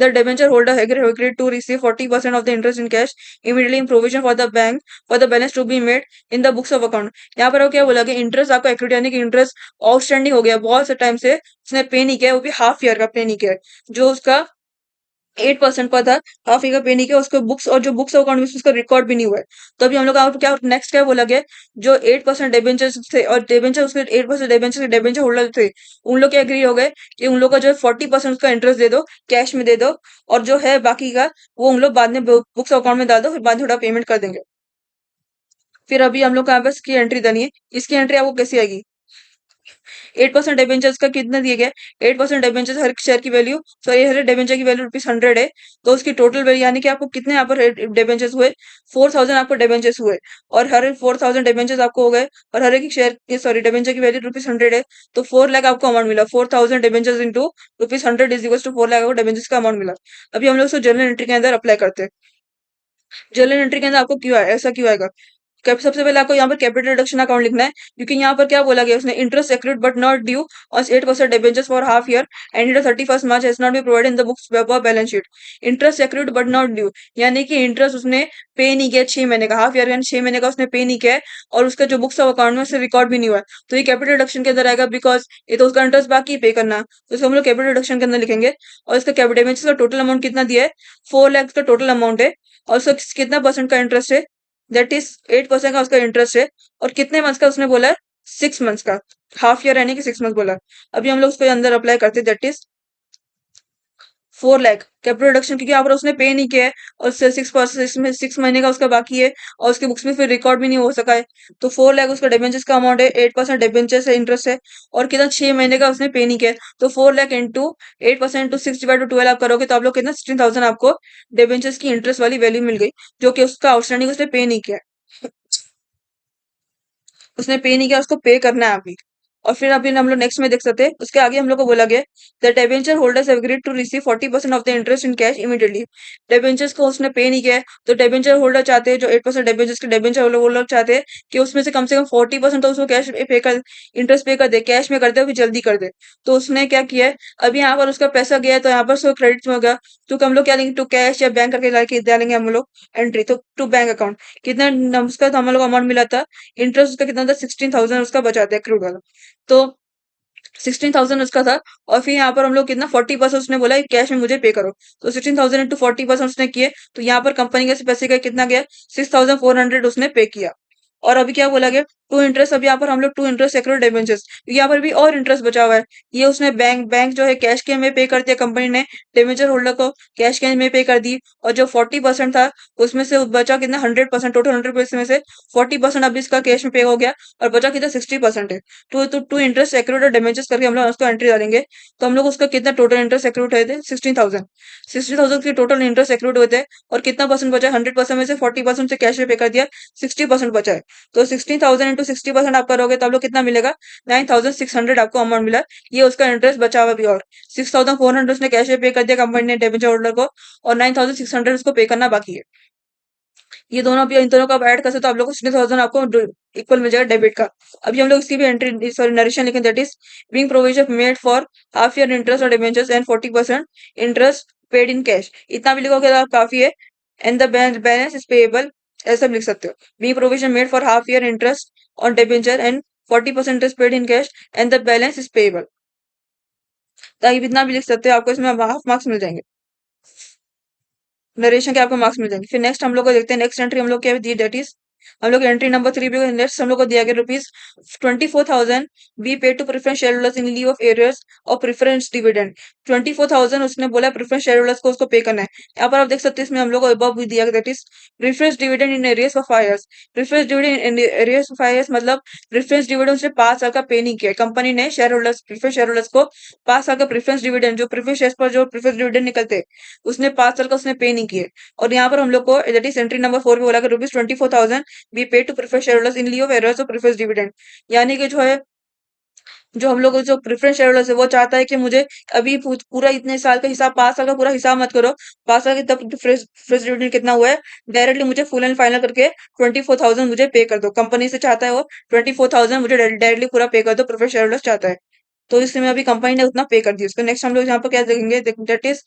The debenture holder agreed to receive 40% of the interest in cash immediately in provision for the bank for the balance to be made in the books of account। यहाँ पर वो क्या बोला कि interest आपको accrued यानी कि interest outstanding हो गया, बहुत से टाइम से उसने पे नहीं किया, वो भी हाफ ईयर का पे नहीं किया, जो उसका 8% का था, हाफ ईयर का पे नहीं किया, उसको बुक्स और जो बुक्स ऑफ अकाउंट में उसका रिकॉर्ड भी नहीं हुआ है। तो अभी हम लोग क्या नेक्स्ट क्या बोला गया, जो 8% डिबेंचर्स थे और डिबेंचर उसके 8% डिबेंचर होल्डर थे, उन लोग के एग्री हो गए कि उन लोग का जो 40% उसका इंटरेस्ट दे दो, कैश में दे दो, और जो है बाकी का वो उन लोग बाद में बुक्स अकाउंट में डाल दो, फिर बाद में थोड़ा पेमेंट कर देंगे। फिर अभी हम लोग का बस की एंट्री देनी है। इसकी एंट्री आपको कैसी आएगी, 8% डिबेंचर्स का कितना दिया गया, 8% डिबेंचर्स हर शेयर की वैल्यू, सॉरी हर डिबेंचर की वैल्यू ₹100 है, तो उसकी टोटल वैल्यू यानी कि आपको कितने यहाँ पर डिबेंचर्स हुए, 4,000 आपको डिबेंचर्स हुए, और हर 4,000 डिबेंचर्स आपको हो गए, और हर एक शेयर, सॉरी, डिबेंचर की वैल्यू ₹100 है, तो 4 लाख आपको अमाउंट मिला। 4,000 debentures into ₹100 is equal to 4 lakh आपको डिबेंचर्स का अमाउंट मिला। अभी हम लोग उसको जर्नल एंट्री के अंदर अप्लाई करते हैं। जर्नल एंट्री के अंदर आपको क्यों आया, ऐसा क्यों आएगा, सबसे पहले आपको यहाँ पर कैपिटल रिडक्शन अकाउंट लिखना है, क्योंकि यहाँ पर क्या बोला गया उसने, interest accrued but not due on 8% debentures for half year ended 31st March has not been provided in the books balance sheet. Interest accrued but not due यानी कि इंटरेस्ट उसने पे नहीं किया 6 महीने का, हाफ ईयर यानी 6 महीने का उसने पे नहीं किया है, और उसका जो बुक्स ऑफ अकाउंट में उससे रिकॉर्ड भी नहीं हुआ है, तो ये कैपिटल रिडक्शन के अंदर आएगा, बिकॉज ये तो उसका इंटरेस्ट बाकी पे करना, तो इसको हम लोग कैपिटल रिडक्शन के अंदर लिखेंगे। और इसका कैपिटल डिबेंचर्स का टोटल अमाउंट कितना दिया है, 4 लाख का टोटल अमाउंट है, और उसका कितना परसेंट का इंटरेस्ट है, दैट इज 8% का उसका इंटरेस्ट है, और कितने मंथ्स का उसने बोला है, 6 मंथ्स का, हाफ ईयर यानी कि 6 मंथ बोला। अभी हम लोग उसको अंदर अप्लाई करते हैं, that is 4 lakh capital reduction, क्योंकि यहाँ पर उसने पे नहीं किया है, और 6% में 6 महीने का उसका बाकी है, और उसके बुक्स में फिर रिकॉर्ड भी नहीं हो सका है, तो 4 लाख उसका डिबेंचर्स का अमाउंट है, 8% डिबेंचर्स है इंटरेस्ट है, और कितना 6 महीने का उसने पे नहीं किया है, तो 4 लाख इंटू 8% इंटू 6/12 आप करोगे तो आप लोग कितना 16,000 आपको डिबेंचर्स की इंटरेस्ट वाली वैल्यू मिल गई, जो कि उसका आउटस्टैंडिंग उसने पे नहीं किया है। उसने पे नहीं किया, उसको पे करना है अभी। और फिर अभी हम लोग नेक्स्ट में देख सकते हैं, उसके आगे हम लोग को बोला गया the debenture holders agreed to receive 40% of the interest in cash immediately. Debentures को उसने पे नहीं किया है, तो डिबेंचर होल्डर चाहते हैं, जो 8% डिबेंचर्स के डिबेंचर होल्डर वो लोग चाहते हैं कि उसमें से कम 40% तो उसको कैश पे कर, इंटरेस्ट पे कर दे, कैश में कर दे, अभी जल्दी कर दे। तो उसने क्या किया है, अभी यहाँ पर उसका पैसा गया है, तो यहाँ पर उसको क्रेडिट में होगा, तो हम लोग क्या लेंगे, टू कैश या बैंक करके लाके डालेंगे हम लोग एंट्री, तो टू बैंक अकाउंट कितना उसका, तो हम लोग अमाउंट मिला था, इंटरेस्ट उसका कितना था, 16,000 उसका बचा था एक्रूड वाला, तो 16,000 उसका था। और फिर यहाँ पर हम लोग कितना 40% उसने बोला कि कैश में मुझे पे करो, तो 16,000 इंटू 40% उसने किए, तो यहाँ पर कंपनी के पैसे का कितना गया, 6,400 उसने पे किया। और अभी क्या बोला गया, टू इंटरेस्ट, अभी यहाँ पर हम लोग टू इंटरेस्ट एक्रूड डिबेंचर्स, यहाँ पर भी और इंटरेस्ट बचा हुआ है, ये उसने बैंक बैंक जो है कैश के में पे कर दिया, कंपनी ने डिबेंचर होल्डर को कैश के में पे कर दी, और जो 40% था उसमें से बचा कितना, 100%, टोटल 100% में से 40% अभी इसका कैश में पे हो गया, और बचा कितना 60% है। टू इंटरेस्ट एक्रूड और डिबेंचर्स करके हम लोग उसको एंट्री डालेंगे, तो हम लोग उसका कितना टोटल इंटरेस्ट एक्रूड है थे, 16,000, 60,000 की टोटल इंटरेस्ट एक्रूड हुए थे, और कितना परसेंट बचा, 100% में से 40% से कैश में पे कर दिया, 60% बचा है, तो 16,000 इंटू 60% आप करोगे तो आप लोग कितना मिलेगा, 9,600 आपको अमाउंट मिला। ये उसका इंटरेस्ट बचा हुआ भी, और 6,400 उसने कैश में पे कर दिया कंपनी ने डिबेंचर होल्डर को, और 9,600 उसको पे करना बाकी है। ये दोनों अभी इन दोनों का आप ऐड कर सकते हो, तो आप लोग को 16,000 आपको इक्वल मिल जाएगा डेबिट का। अभी हम लोग इसकी भी एंट्री, सॉरी, नरेशन लिखें, that is being provision made for half year interest और debentures and 40% interest paid in cash, इतना भी लिखोगे तो आप काफी है। And the balance is payable, ऐसा भी लिख सकते हो, be provision made for half year interest on debenture and 40% interest paid in cash and the balance is payable, ताकि इतना भी लिख सकते हो, आपको इसमें हाफ मार्क्स मिल जाएंगे, नरेशन के आपको मार्क्स मिल जाएंगे। फिर नेक्स्ट हम लोग को देखते हैं, नेक्स्ट एंट्री हम लोग क्या दी, दैट इज हम लोग एंट्री नंबर 3 पे नेक्स्ट हम लोग को दिया गया ₹24,000 be paid to preference share holders in lieu of arrears और प्रेफरेंस डिविडेंड। 24,000 उसने बोला प्रेफरेंस शेयर होल्डर्स को उसको पे करना है। यहाँ पर आप देख सकते हैं इसमें हम लोग को अबव भी दिया गया that is preference dividend in arrears of 5 years. Preference dividend in arrears of 5 years मतलब प्रेफरेंस डिविडेंड उसने 5 साल का पे नहीं किया। कंपनी ने share holders preference share holders को 5 साल का प्रेफरेंस डिविडेंड जो प्रेफरेंस शेयर्स पर जो प्रेफरेंस डिविडेंड निकलते उसने 5 साल का उसने पे नहीं किए। और यहाँ पर हम लोग को दैट इज एंट्री नंबर 4 पे बोला कि ₹24,000 be paid to preference share holders in lieu of arrears of preference dividend. यानी कि जो है जो हम लोग जो प्रेफरेंस शेयर होल्डर्स है वो चाहता है कि मुझे अभी पूरा इतने साल का हिसाब 5 साल का पूरा हिसाब मत करो। 5 साल के तब फ्रेश डिविडेंड कितना हुआ है डायरेक्टली मुझे फुल एंड फाइनल करके 24,000 मुझे पे कर दो। कंपनी से चाहता है वो 24,000 मुझे डायरेक्टली पूरा पे कर दो प्रेफरेंस शेयर होल्डर्स चाहता है। तो इसमें अभी कंपनी ने उतना पे कर दिया उसको। नेक्स्ट हम लोग यहाँ पर क्या देखेंगे दैट इज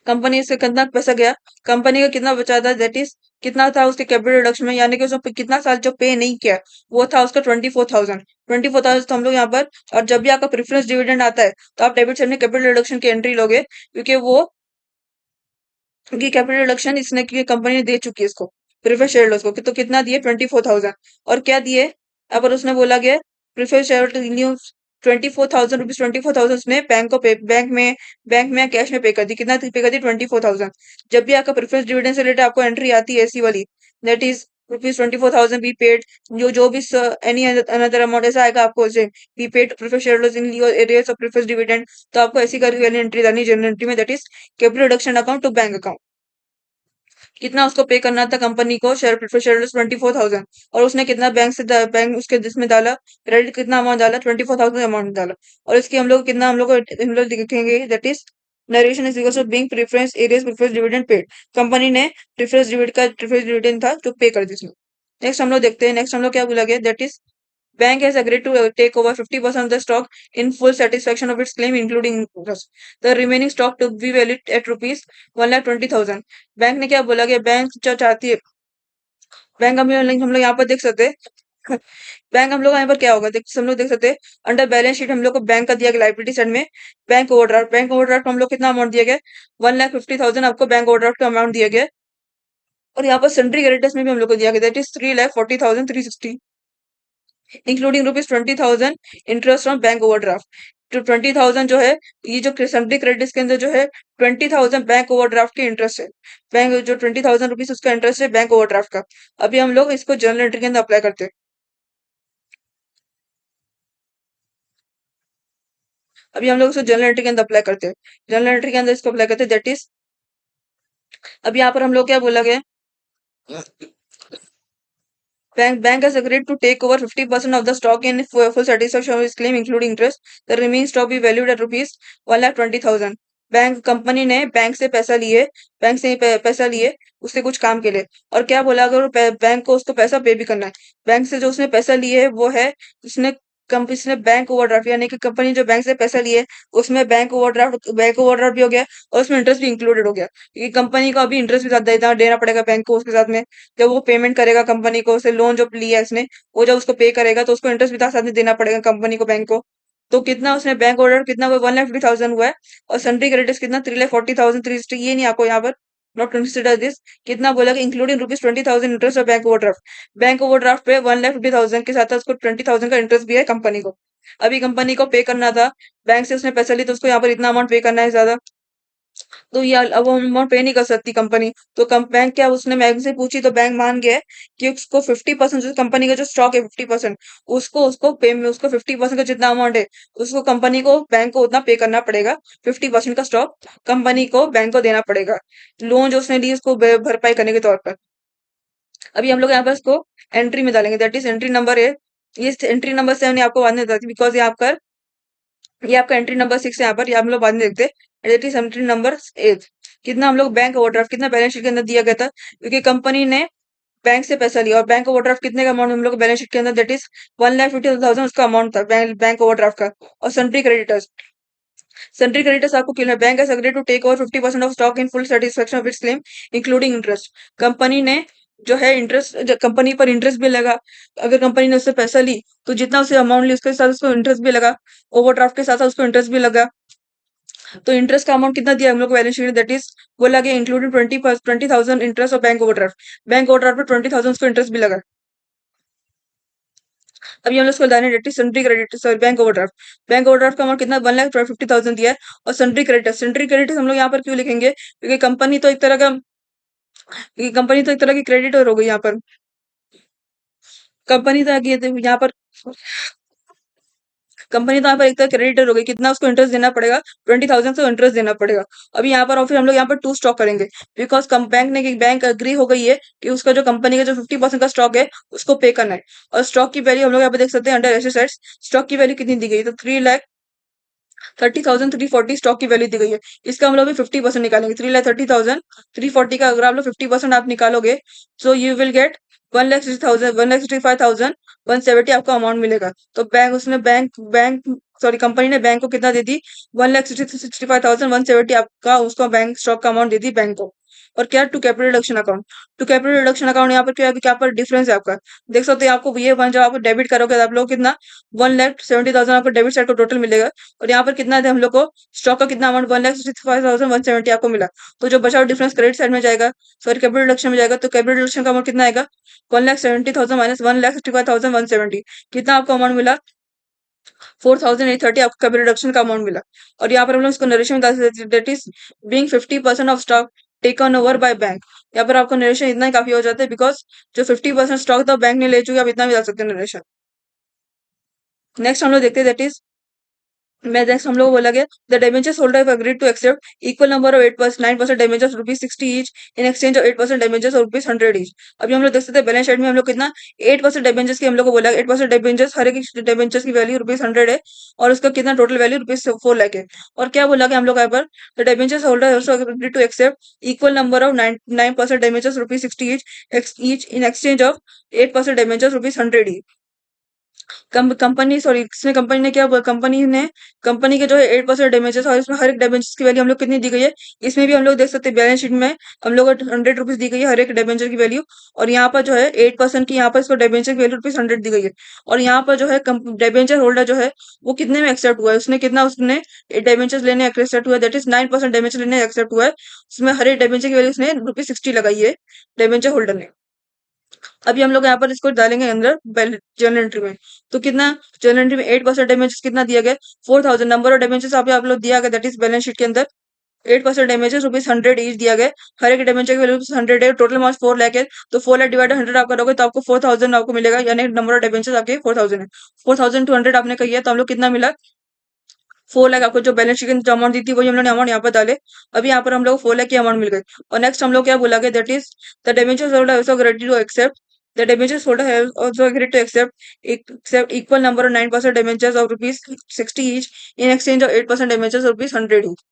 कंपनी से कितना पैसा गया, कंपनी का कितना बचा था दैट इज कितना था उसके कैपिटल रिडक्शन में, यानी कि उसने कितना साल जो पे नहीं किया वो था उसका 24,000 तो हम लोग यहाँ पर। और जब भी आपका प्रेफरेंस डिविडेंड आता है तो आप डेबिट साइड में कैपिटल रिडक्शन की एंट्री लोगे क्योंकि वो क्योंकि कैपिटल रिडक्शन इसने की कंपनी ने दे चुकी है इसको प्रेफरेंस शेयर होल्डर्स को तो कितना दिए 24,000। और क्या दिए यहाँ पर उसने बोला गया प्रेफरेंस शेयर होल्डर 24,000 उसने बैंक में कैश में पे कर दी। कितना पे कर दी 24,000। जब भी आपका प्रेफरेंस डिविडेंड से रिलेटेड आपको एंट्री आती है ऐसी वाली दैट इज ₹24,000 बी पेड जो भी एनी अनदर अमाउंट ऐसा आएगा आपको उसे be paid preference share holders in lieu arrears of preference dividend. तो आपको ऐसी करके वाली एंट्री डालनी जनरल एंट्री में that is capital reduction account to bank account. कितना उसको पे करना था कंपनी को शेयर प्रेफरेंस शेयर होल्डर्स 24,000। और उसने कितना बैंक उसके जिसमें डाला क्रेडिट कितना अमाउंट डाला 24,000 अमाउंट डाला। और इसकी हम लोग को हम लोग देखेंगे that is narration is equal to being preference arrears preference dividend paid. Company ने प्रेफरेंस डिविडेंड था जो पे कर दी उसने। नेक्स्ट हम लोग देखते हैं नेक्स्ट हम लोग क्या बोला गया that is bank has agreed to take over 50% of the stock in full satisfaction of its claim, including interest. The remaining stock to be valued at rupees 1,20,000। Bank ने क्या बोला कि बैंक जो चाहती है बैंक हम लोग यहाँ पर देख सकते हैं बैंक हम लोग यहाँ पर क्या होगा हम लोग देख सकते हैं अंडर बैलेंस शीट हम लोग को बैंक का दिया गया लाइबिलिटी साइड में बैंक ओवरड्राफ्ट हम लोग कितना अमाउंट दिया गया 1,50,000 आपको बैंक ओवरड्राफ्ट का अमाउंट दिया गया। और यहाँ पर सन्ड्री क्रेडिटर्स में भी हम लोग को दिया गया that is 3,40,360 including ₹20,000 interest on bank overdraft. तो 20,000 जो है ये जो सन्ड्री क्रेडिट्स के अंदर जो है 20,000 बैंक ओवरड्राफ्ट की इंटरेस्ट है। बैंक जो 20,000 रुपीज उसका इंटरेस्ट है बैंक ओवरड्राफ्ट का। अभी हम लोग इसको जर्नल एंट्री के अंदर अप्लाई करते हैं। अभी हम लोग इसको जर्नल एंट्री के अंदर अप्लाई करते हैं। जर्नल एंट्री के अंदर इसको अप्लाई करते हैं दैट इज अब यहाँ पर हम लोग क्या बोला गया bank has agreed to take over 50% of the stock in full satisfaction of his claim, including interest. The remaining stock be valued at rupees 1,20,000। Bank company ने बैंक से पैसा लिए उससे कुछ काम के लिए। और क्या बोला अगर बैंक को उसको पैसा पे भी करना है। बैंक से जो उसने पैसा लिए है वो है उसने कंपनी ने बैंक ओवरड्राफ्ट यानी कि कंपनी जो बैंक से पैसा लिए उसमें बैंक ओवरड्राफ्ट भी हो गया और उसमें इंटरेस्ट भी इंक्लूडेड हो गया क्योंकि कंपनी को अभी इंटरेस्ट भी ज्यादा देना पड़ेगा बैंक को उसके साथ में। जब वो पेमेंट करेगा कंपनी को उसे लोन जो लिया है इसने वो जब उसको पे करेगा तो उसको इंटरेस्ट भी साथ में देना पड़ेगा कंपनी को बैंक को। तो कितना उसने बैंक ऑर्डर कितना हुआ 1,50,000 हुआ है। और सन्ड्री क्रेडिटर्स कितना 3,40,360 ये नहीं आपको यहाँ पर नॉट कंसिडर दिस कितना बोला कि इंक्लूडिंग ₹20,000 इंटरेस्ट और बैंक ओवरड्राफ्ट पे 1,50,000 के साथ उसको 20,000 का इंटरेस्ट भी है कंपनी को। अभी कंपनी को पे करना था बैंक से उसने पैसा ली तो उसको यहाँ पर इतना अमाउंट पे करना है ज्यादा। तो ये अब वो अमाउंट पे नहीं कर सकती कंपनी। तो बैंक क्या उसने बैंक से पूछी तो बैंक मान गया है कि उसको 50% जो कंपनी का जो स्टॉक है 50% उसको उसको पे में उसको 50% का जितना अमाउंट है उसको कंपनी को बैंक को उतना पे करना पड़ेगा। 50% का स्टॉक कंपनी को बैंक को देना पड़ेगा लोन जो उसने ली उसको भरपाई करने के तौर पर। अभी हम लोग यहाँ पर इसको एंट्री में डालेंगे दैट इज एंट्री नंबर है। ये एंट्री नंबर 7 आपको बाद में बताती बिकॉज ये आपका एंट्री नंबर 6 है यहाँ पर ये हम लोग बाद में देखते हैं दैट इज एंट्री नंबर 8। कितना हम लोग बैंक ओवरड्राफ्ट कितना बैलेंस शीट के अंदर दिया गया था क्योंकि कंपनी ने बैंक से पैसा लिया और बैंक ओवरड्राफ्ट कितने का अमाउंट हम लोग बैलेंस शीट के अंदर दैट इज 1,50,000 उसका अमाउंट था बैंक ओवरड्राफ्ट का। और सन्ड्री क्रेडिटर्स आपको clear bank has agreed to take over 50% of stock in full satisfaction of its claim including interest. Company ने जो है इंटरेस्ट कंपनी पर इंटरेस्ट भी लगा। अगर कंपनी ने उससे पैसा ली तो जितना उसे अमाउंट ली उसके साथ उसको इंटरेस्ट भी लगा ओवरड्राफ्ट के साथ साथ उसको इंटरेस्ट भी लगा। तो इंटरेस्ट का अमाउंट कितना दिया हम लोग को बैलेंस शीट में, दैट इज बोला गया इंक्लूडिंग 20,000 इंटरेस्ट और बैंक ओवरड्राफ्ट। बैंक ओवरड्राफ्ट पर 20,000 को इंटरेस्ट भी लगा। अभी हम लोग इसको बताने that is sundry credit, sorry bank overdraft. Bank overdraft का अमाउंट कितना 1,50,000 दिया है। और सन्ड्री क्रेडिट हम लोग यहाँ पर क्यों लिखेंगे, क्योंकि कंपनी तो एक तरह की क्रेडिटर हो गई यहाँ पर। कंपनी तो यहाँ पर कंपनी तो यहाँ पर एक तरह क्रेडिटर हो गई, कितना उसको इंटरेस्ट देना पड़ेगा, 20,000 से इंटरेस्ट देना पड़ेगा। अभी यहाँ पर और फिर हम लोग यहाँ पर टू स्टॉक करेंगे, बिकॉज बैंक एग्री हो गई है कि उसका जो कंपनी का जो 50% का स्टॉक है उसको पे करना है। और स्टॉक की वैल्यू हम लोग यहाँ पे देख सकते हैं अंडर एसेट्स, स्टॉक की वैल्यू कितनी दी गई है, तो 3,30,340 स्टॉक की वैल्यू दी गई है। इसका हम लोग भी 50% निकालेंगे, 3,30,340 का अगर आप लोग 50% आप निकालोगे, सो यू विल गेट 1,65,000 आपका अमाउंट मिलेगा। तो बैंक बैंक सॉरी कंपनी ने बैंक को कितना दे दी, 1,65,170 आपका उसको बैंक स्टॉक का अमाउंट दे दी बैंक को। और क्या, to capital reduction account. To capital reduction account यहाँ पर क्या है, क्या पर डिफरेंस है आपका, देख सकते हैं आपको ये वन जब आप डेबिट करोगे तो आप लोग कितना 1,70,000 आपको डेबिट साइड को टोटल मिलेगा। और यहाँ पर कितना थे हम लोग को, स्टॉक का कितना अमाउंट 1,65,170 आपको मिला। तो जो बचा हुआ डिफरेंस क्रेडिट साइड में जाएगा, सॉरी कैपिटल रिडक्शन में जाएगा। तो कैपिटल रिडक्शन का अमाउंट कितना आएगा, 1,70,000 माइनस 1,65,170, कितना आपको अमाउंट मिला, 4,830 आपको कैपिटल रिडक्शन का अमाउंट मिला। और यहाँ पर हम लोग इसको नरेशन में बता सकते, that is being 50% of stock taken over by bank. यहाँ पर आपको नरेशन इतना ही काफी हो जाता है, बिकॉज जो 50% स्टॉक था बैंक ने ले चुके, आप इतना भी जा सकते हैं नरेशन। नेक्स्ट हम लोग देखते हैं, दैट इज मैं नेक्स्ट हम लोग को बोला गया, the debentures holder have agreed to accept equal number of 8% 9% debentures ₹60 each in exchange of 8% debentures of ₹100 each. अभी हम लोग देख सकते हैं बैलेंस शीट में हम लोग कितना 8% डिबेंचर्स की हम लोग को बोला 8% डिबेंचर्स, हर एक डिबेंचर्स की वैल्यू ₹100 है। और उसका कितना टोटल वैल्यू ₹4 लाख है। और क्या बोला गया हम लोग यहाँ पर, the debentures holder also agreed to accept equal number of 9% debentures ₹60 each in exchange of 8% debentures ₹100 each. Company sorry इसमें कंपनी के जो है 8% डैमेजेस, और इसमें हर एक डैमेजेस की वैल्यू हम लोग कितनी दी गई है, इसमें भी हम लोग देख सकते हैं बैलेंस शीट में हम लोग को ₹100 दी गई है हर एक डैमेजर की वैल्यू। और यहाँ पर जो है 8% की यहाँ पर इसको डैमेजर की वैल्यू ₹100 दी गई है। और यहाँ पर जो है डैमेजर होल्डर जो है वो कितने में एक्सेप्ट हुआ है, उसने डैमेजर्स लेने एक्सेप्ट हुआ है, दैट इज 9% डैमेजर लेने एक्सेप्ट हुआ है। उसमें हर एक डैमेजर की वैल्यू उसने ₹60 लगाई है डैमेजर होल्डर ने। अभी हम लोग यहाँ पर इसको डालेंगे अंदर जर्नल एंट्री में। तो कितना, जर्नल एंट्री में 8% डैमेजेस कितना दिया गया, 4,000 नंबर ऑफ डैमेजेस आप लोग दिया गया, दैट इज बैलेंस शीट के अंदर 8% डैमेजेस ₹100 ईच दिया गया। हर एक डैमेज की वैल्यू 100 है, टोटल मार्क्स 4 लाख है। तो 4 लाख डिवाइड 100 आप करोगे तो आपको 4,000 आपको मिलेगा, यानी नंबर ऑफ डैमेजेस आपके 4,000 है। 4,200 आपने कही है, तो हम लोग कितना मिला, 4 लाख आपको जो बैलेंस शीट के अंदर अमाउंट दी थी वही हम लोग अमाउंट यहाँ पर डाले। अभी यहाँ पर हम लोग 4 लाख की अमाउंट मिल गई। और नेक्स्ट हम लोग क्या बोला गया, that is the debentures holder also ready to accept, the debentures holder has also agreed to accept equal number of 9% debentures of ₹60 each in exchange of 8% debentures of ₹100 each।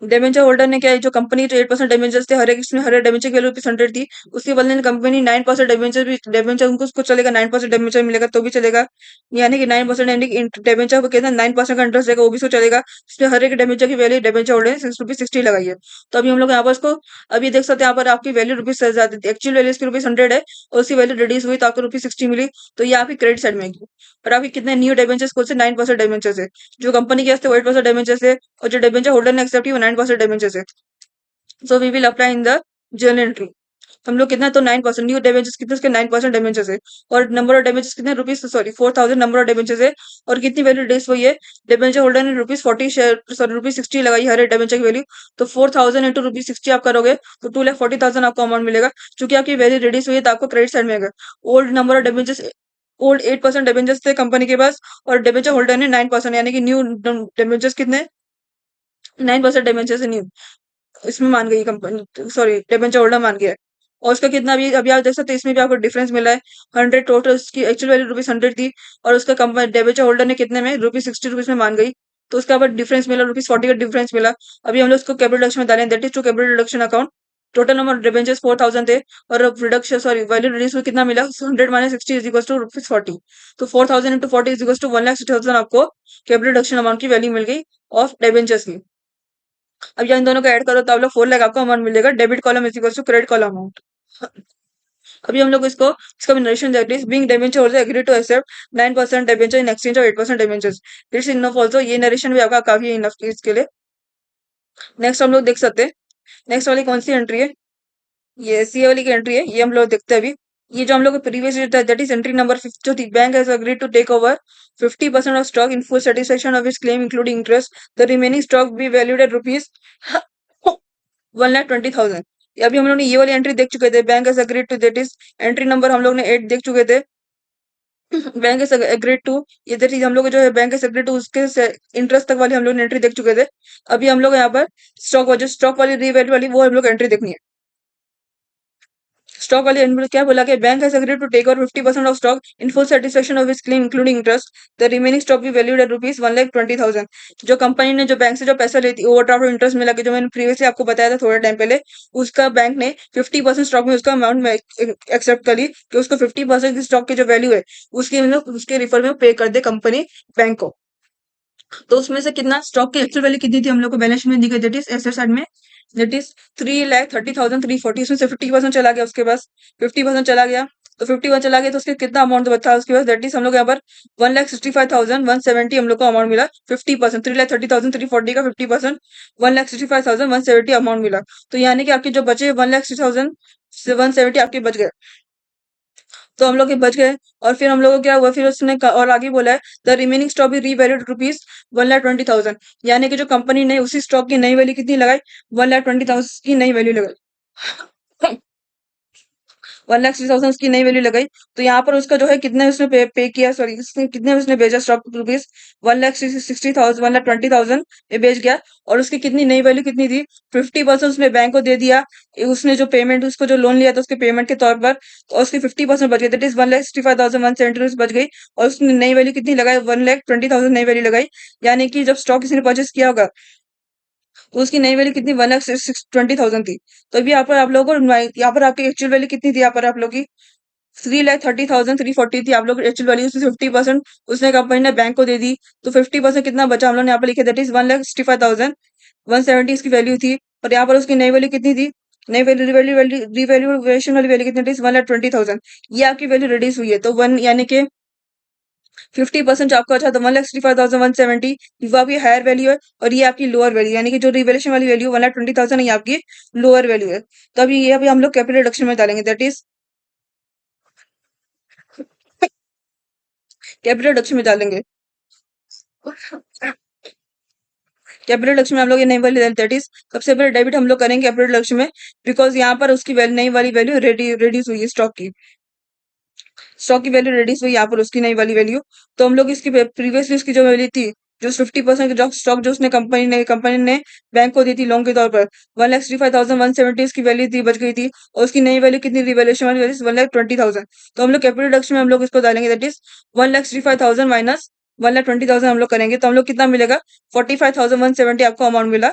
Debenture holder ने क्या है, जो company जो 8% debentures थे, हर एक debenture की value ₹100 थी। उसके बदले में कंपनी 9% डिबेंचर उनको उसको चलेगा, 9% डिबेंचर मिलेगा तो भी चलेगा। यानी कि 9% यानी कि डिबेंचर को कितना 9% का इंटरेस्ट देगा, वो भी उसको चलेगा। उसमें हर एक डिबेंचर की वैल्यू डिबेंचर होल्डर ने ₹60 लगाई है। तो अभी हम लोग यहाँ पर उसको अभी देख सकते हैं, यहाँ पर आपकी वैल्यू रुपीज ज्यादा थी, एक्चुअल वैल्यू इसकी ₹100 है और उसकी वैल्यू रिड्यूस हुई तो आपको ₹60 मिली। तो ये आपकी क्रेडिट साइड में आएगी। और आपकी कितने न्यू डिबेंचर्स कौन से 9% डिबेंचर्स है, जो कंपनी के वास्ते 8% डिबेंचर्स है, और जो डिबेंचर होल्डर ने एक्सेप्ट की वो 9% डिबेंचर्स है। So we will apply in the journal entry. हम लोग कितना, तो 9% न्यू डेमेजेस कितने, उसके 9% डेमेजेस है। और नंबर ऑफ डेमेजेस कितने, रुपीज सॉरी 4,000 नंबर ऑफ डेमेजेस है। और कितनी वैल्यू रिड्यूस हुई है, डेमेजर होल्डर ने ₹40 शेयर सॉरी ₹60 लगाई हर एक डेमेजर की वैल्यू। तो 4,000 इंटू ₹60 आप करोगे तो 2,40,000 आपको अमाउंट मिलेगा। क्योंकि आपकी वैल्यू रिड्यूस हुई है तो आपको क्रेडिट साइड में आएगा। ओल्ड नंबर ऑफ डेमेजेस ओल्ड 8% डेमेजेस थे कंपनी के पास, और डेमेजर होल्डर ने 9%, यानी कि न्यू डेमेजेस कितने, 9% डेमेजेस है न्यू, इसमें मान गई कंपनी, सॉरी डिबेंचर होल्डर मान गया है। और उसका कितना भी अभी आप देख सकते हैं, इसमें भी आपको डिफरेंस मिला है। 100 टोटल उसकी एक्चुअल वैल्यू ₹100 थी, और उसका कंपनी डिबेंचर होल्डर ने कितने में ₹60 में मान गई। तो उसका अब डिफरेंस मिला, ₹40 का डिफरेंस मिला। अभी हम लोग उसको कैपिटल रिडक्शन में डालें, that is to capital reduction account. Total number debentures 4,000 थे, और रिडक्शन सॉरी वैल्यू रिड्यूस हुई, कितना मिला, 100 माइनस 60 इज इक्वल टू ₹40। तो 4,000 इंटू 40 इज इक्वल टू 1,60,000 आपको कैपिटल रिडक्शन अमाउंट की वैल्यू मिल गई ऑफ डिबेंचर्स की। अब जब इन दोनों को ऐड करो तो आप लोग 4 लाख आपको अमाउंट मिलेगा, debit column is equal to credit column amount. अभी हम लोग इसका narration that is being debenture also agree to accept 9% debenture in exchange of 8% debentures. This enough also, ये नरेशन भी आपका काफी इनफ है इसके लिए। नेक्स्ट हम लोग देख सकते हैं, नेक्स्ट वाली कौन सी एंट्री है, ये सी वाली की एंट्री है, ये हम लोग देखते हैं अभी। ये जो हम लोग previous that is entry number 5, जो थी, bank has agreed to take over 50% of stock in full satisfaction of its claim including interest, the remaining stock be valued at rupees 1,20,000। अभी हम लोग ने ये वाली एंट्री देख चुके थे, bank has agreed to, that is entry number हम लोग ने 8 देख चुके थे। बैंक हैज अग्रीड टू, ये दैट इज हम लोग जो है बैंक हैज अग्रीड टू उसके इंटरेस्ट तक वाली हम लोग ने एंट्री देख चुके थे। अभी हम लोग यहाँ पर स्टॉक वाली रीवैल्यू वाली वो हम लोग एंट्री देखनी है। स्टॉक वाले एनबीएल क्या बोला कि bank has agreed to take over 50% of stock in full satisfaction of its claim including interest, the remaining stock भी वैल्यूड एट रुपीज 1,20,000। जो कंपनी ने जो बैंक से जो पैसा लेती ओवरड्राफ्ट और इंटरेस्ट मिला के, जो मैंने प्रीवियसली आपको बताया था थोड़े टाइम पहले, उसका बैंक ने 50% स्टॉक में उसका अमाउंट में एक्सेप्ट कर ली कि उसको 50% की स्टॉक की जो वैल्यू है उसकी मतलब उसके रिफर में पे कर दे कंपनी बैंक को। तो उसमें से कितना स्टॉक की एक्चुअल वैल्यू कितनी थी हम लोग को बैलेंस में दी गई, दैट इज एसेट साइड में, दैट इज 3,30,340। उसमें से 50% चला गया, उसके पास 50% चला गया। तो 51 चला गया तो उसके कितना अमाउंट बचा उसके पास, दैट इज हम लोग यहाँ पर 1,65,170 हम लोग को अमाउंट मिला। 50% 3,30,340 का 50% 1,65,170 अमाउंट मिला। तो यानी कि आपके जो बचे 1,60,170 आपके बच गए। तो हम लोग के बच गए। और फिर हम लोग को क्या हुआ, फिर उसने और आगे बोला है द रिमेनिंग स्टॉक भी रीवैल्यूड रुपीज 1,20,000। यानी कि जो कंपनी ने उसी स्टॉक की नई वैल्यू कितनी लगाई, 1,20,000 की नई वैल्यू लगाई। 1,60,000 उसकी नई वैल्यू लगाई। तो यहाँ पर उसका जो है कितने उसने पे किया, सॉरी उसने कितने उसने भेजा स्टॉक रुपीज 1,60,000 1,20,000 ये बेच गया। और उसकी कितनी नई वैल्यू कितनी थी, 50% उसने बैंक को दे दिया। उसने जो पेमेंट उसको जो लोन लिया था उसके पेमेंट के तौर पर, तो उसकी 50% बच गई, दैट इज 1,65,170 बच गई। और उसने नई वैल्यू कितनी लगाई, 1,20,000 नई वैल्यू लगाई। यानी कि जब स्टॉक किसी ने परचेस किया होगा तो उसकी नई वैल्यू कितनी, 1,20,000 थी। तो अभी यहाँ पर आप लोगों को यहाँ पर आपकी एक्चुअल वैल्यू कितनी थी, यहाँ पर आप लोग की 3,30,340 थी आप लोग एक्चुअल वैल्यू। उसमें 50% उसने कंपनी ने बैंक को दे दी। तो 50% कितना बचा हम लोग ने यहाँ पर लिखे, दैट इज 1,65,170 इसकी वैल्यू थी। और यहाँ पर उसकी नई वैल्यू कितनी थी, नई वैल्यू रिवैल्यूएशन वाली वैल्यू कितनी थी, 1,20,000। ये आपकी वैल्यू रिड्यूस हुई है। तो वन यानी कि 50% जो आपका अच्छा था 1,65,170, वो आपकी हायर वैल्यू है। और ये आपकी लोअर वैल्यू, यानी कि जो रिवैल्यूएशन वाली वैल्यू 1,20,000 ये आपकी लोअर वैल्यू है। तो अभी ये अभी हम लोग कैपिटल रिडक्शन में डालेंगे, दैट इज कैपिटल रिडक्शन में डालेंगे। कैपिटल रिडक्शन में हम लोग ये नई वैल्यू, दैट इज सबसे पहले डेबिट हम लोग करेंगे कैपिटल रिडक्शन में, बिकॉज यहाँ पर उसकी नई वाली वैल्यू रिड्यूस हुई है स्टॉक की। स्टॉक की वैल्यू रिड्यूस हुई यहाँ पर उसकी नई वाली वैल्यू। तो हम लोग इसकी प्रीवियसली उसकी जो वैल्यू थी, जो 50% जो स्टॉक जो उसने कंपनी ने बैंक को दी थी लोन के तौर पर, 1,65,170 उसकी वैल्यू थी, बच गई थी। और उसकी नई वैल्यू कितनी, रिवैल्यूएशन वाली वैल्यू 1,20,000। तो हम लोग कैपिटल रिडक्शन में हम लोग इसको डालेंगे, दैट इज 1,65,000 माइनस 1,20,000 हम लोग करेंगे। तो हम लोग कितना मिलेगा, 45,170 आपको अमाउंट मिला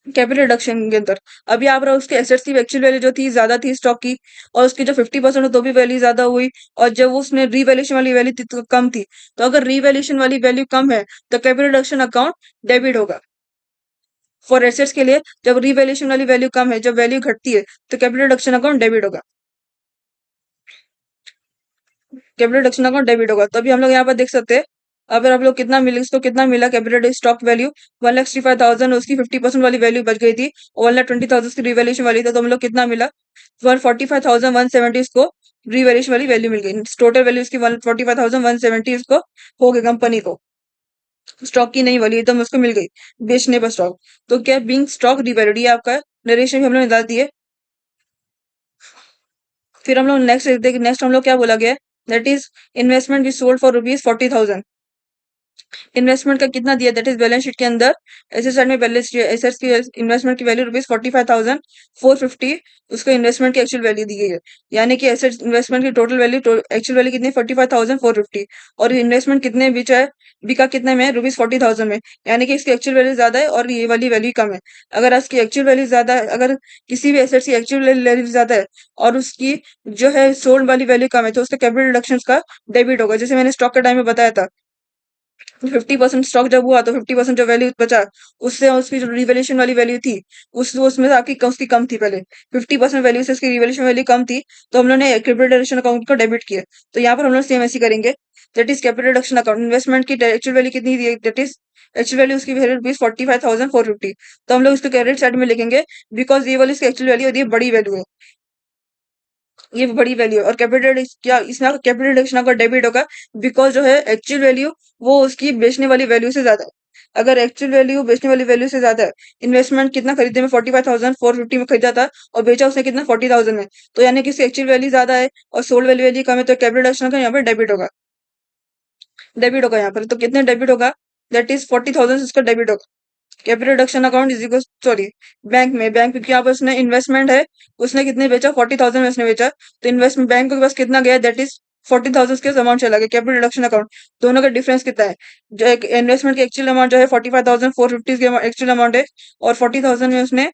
कैपिटल रिडक्शन के अंदर। अभी आप रहा उसके एसेट्स की एक्चुअल वैल्यू जो थी ज्यादा थी स्टॉक की, और उसकी जो 50% है तो भी वैल्यू ज्यादा हुई। और जब उसने रीवैल्यूएशन वाली वैल्यू थी तो कम थी। तो अगर रीवैल्यूएशन वाली वैल्यू कम है तो कैपिटल रिडक्शन अकाउंट डेबिट होगा। फॉर एसेट्स के लिए जब रीवैल्यूएशन वाली वैल्यू कम है, जब वैल्यू घटती है, तो कैपिटल रिडक्शन अकाउंट डेबिट होगा। कैपिटल रिडक्शन अकाउंट डेबिट होगा। तो अभी हम लोग यहाँ पर देख सकते हैं, अगर आप लोग कितना मिले, इसको कितना मिला कैपिटल स्टॉक वैल्यू 1,65,000, उसकी 50% वाली वैल्यू बच गई थी, और 1,20,000 की रिवैल्यूएशन वाली थी। तो हम लोग कितना मिला, 145,170 इसको रिवैल्यूएशन वाली वैल्यू मिल गई। टोटल वैल्यू इसकी 145,170 इसको हो गई कंपनी को। स्टॉक की नहीं वाली एकदम उसको मिल गई बेचने पर स्टॉक। तो क्या बीइंग स्टॉक रिवैल्यूड, ये आपका नरेशन भी हम लोग ने डाल दिए। फिर हम लोग नेक्स्ट हम लोग क्या बोला गया, that is investment we sold for rupees 40,000। Investment का कितना दिया, दैट इज बैलेंस शीट के अंदर एसेट साइड में बैलेंस एसेट्स की इन्वेस्टमेंट की वैल्यू रुपीज 45,450 उसको इन्वेस्टमेंट की एक्चुअल वैल्यू दी गई है। यानी कि एसेट इन्वेस्टमेंट की टोटल वैल्यू एक्चुअल वैल्यू कितनी, 45,450। और इन्वेस्टमेंट कितने बिचा है, बिका कितने में, रुपीज 40,000 में। यानी कि इसकी एक्चुअल वैल्यू ज्यादा है और ये वाली वैल्यू कम है। अगर इसकी एक्चुअल वैल्यू ज्यादा है, अगर किसी भी एसेट की एक्चुअल वैल्यू ज्यादा है और उसकी जो है सोल्ड वाली वैल्यू कम है, तो उसका कैपिटल रिडक्शन का डेबिट होगा, जैसे मैंने स्टॉक के टाइम में बताया था। 50% स्टॉक जब हुआ तो 50% जो वैल्यू बचा, उससे उसकी जो रिवैल्यूएशन वाली वैल्यू थी, उस उसमें से आपकी उसकी कम थी पहले। 50% वैल्यू से उसकी रिवैल्यूएशन वैल्यू कम थी, तो हम लोगों ने कैपिटल रिडक्शन अकाउंट को डेबिट किया। तो यहाँ पर हम लोग सेम ऐसे ही करेंगे। That is capital reduction account, investment की एक्चुअल वैल्यू कितनी थी, दैट इज एक्चुअल वैल्यू उसकी वैल्यू रुपीज 45,450। तो हम लोग इसको क्रेडिट साइड में लिखेंगे, बिकॉज ये वाली इसकी एक्चुअल वैल्यू और ये बड़ी वैल्यू है, ये बड़ी वैल्यू है। और कैपिटल क्या इसमें कैपिटल रिडक्शन अगर डेबिट होगा, बिकॉज जो है एक्चुअल वैल्यू वो उसकी बेचने वाली वैल्यू से ज्यादा है। अगर एक्चुअल वैल्यू बेचने वाली वैल्यू से ज्यादा है, इन्वेस्टमेंट कितना खरीदने में 45,450 में खरीदा था और बेचा उसने कितना 40,000 में, तो यानी कि उसकी एक्चुअल वैल्यू ज्यादा है और सोल्ड वैल्यू कम है, तो कैपिटल रिडक्शन का यहाँ पर डेबिट होगा यहाँ पर। तो कितने डेबिट होगा, दैट इज 40,000 इसका डेबिट होगा। Capital reduction account is equal, sorry, bank क्योंकि यहाँ पर उसने इन्वेस्टमेंट है, उसने कितने बेचा 40,000 में उसने बेचा, तो इन्वेस्टमेंट बैंक के पास कितना गया, दैट इज 40,000 के अमाउंट चला गया। कैपिटल रिडक्शन अकाउंट दोनों का डिफरेंस कितना है, जो एक इन्वेस्टमेंट की एक्चुअल अमाउंट जो है 45,450 की एक्चुअल अमाउंट है, और 40,000 में उसने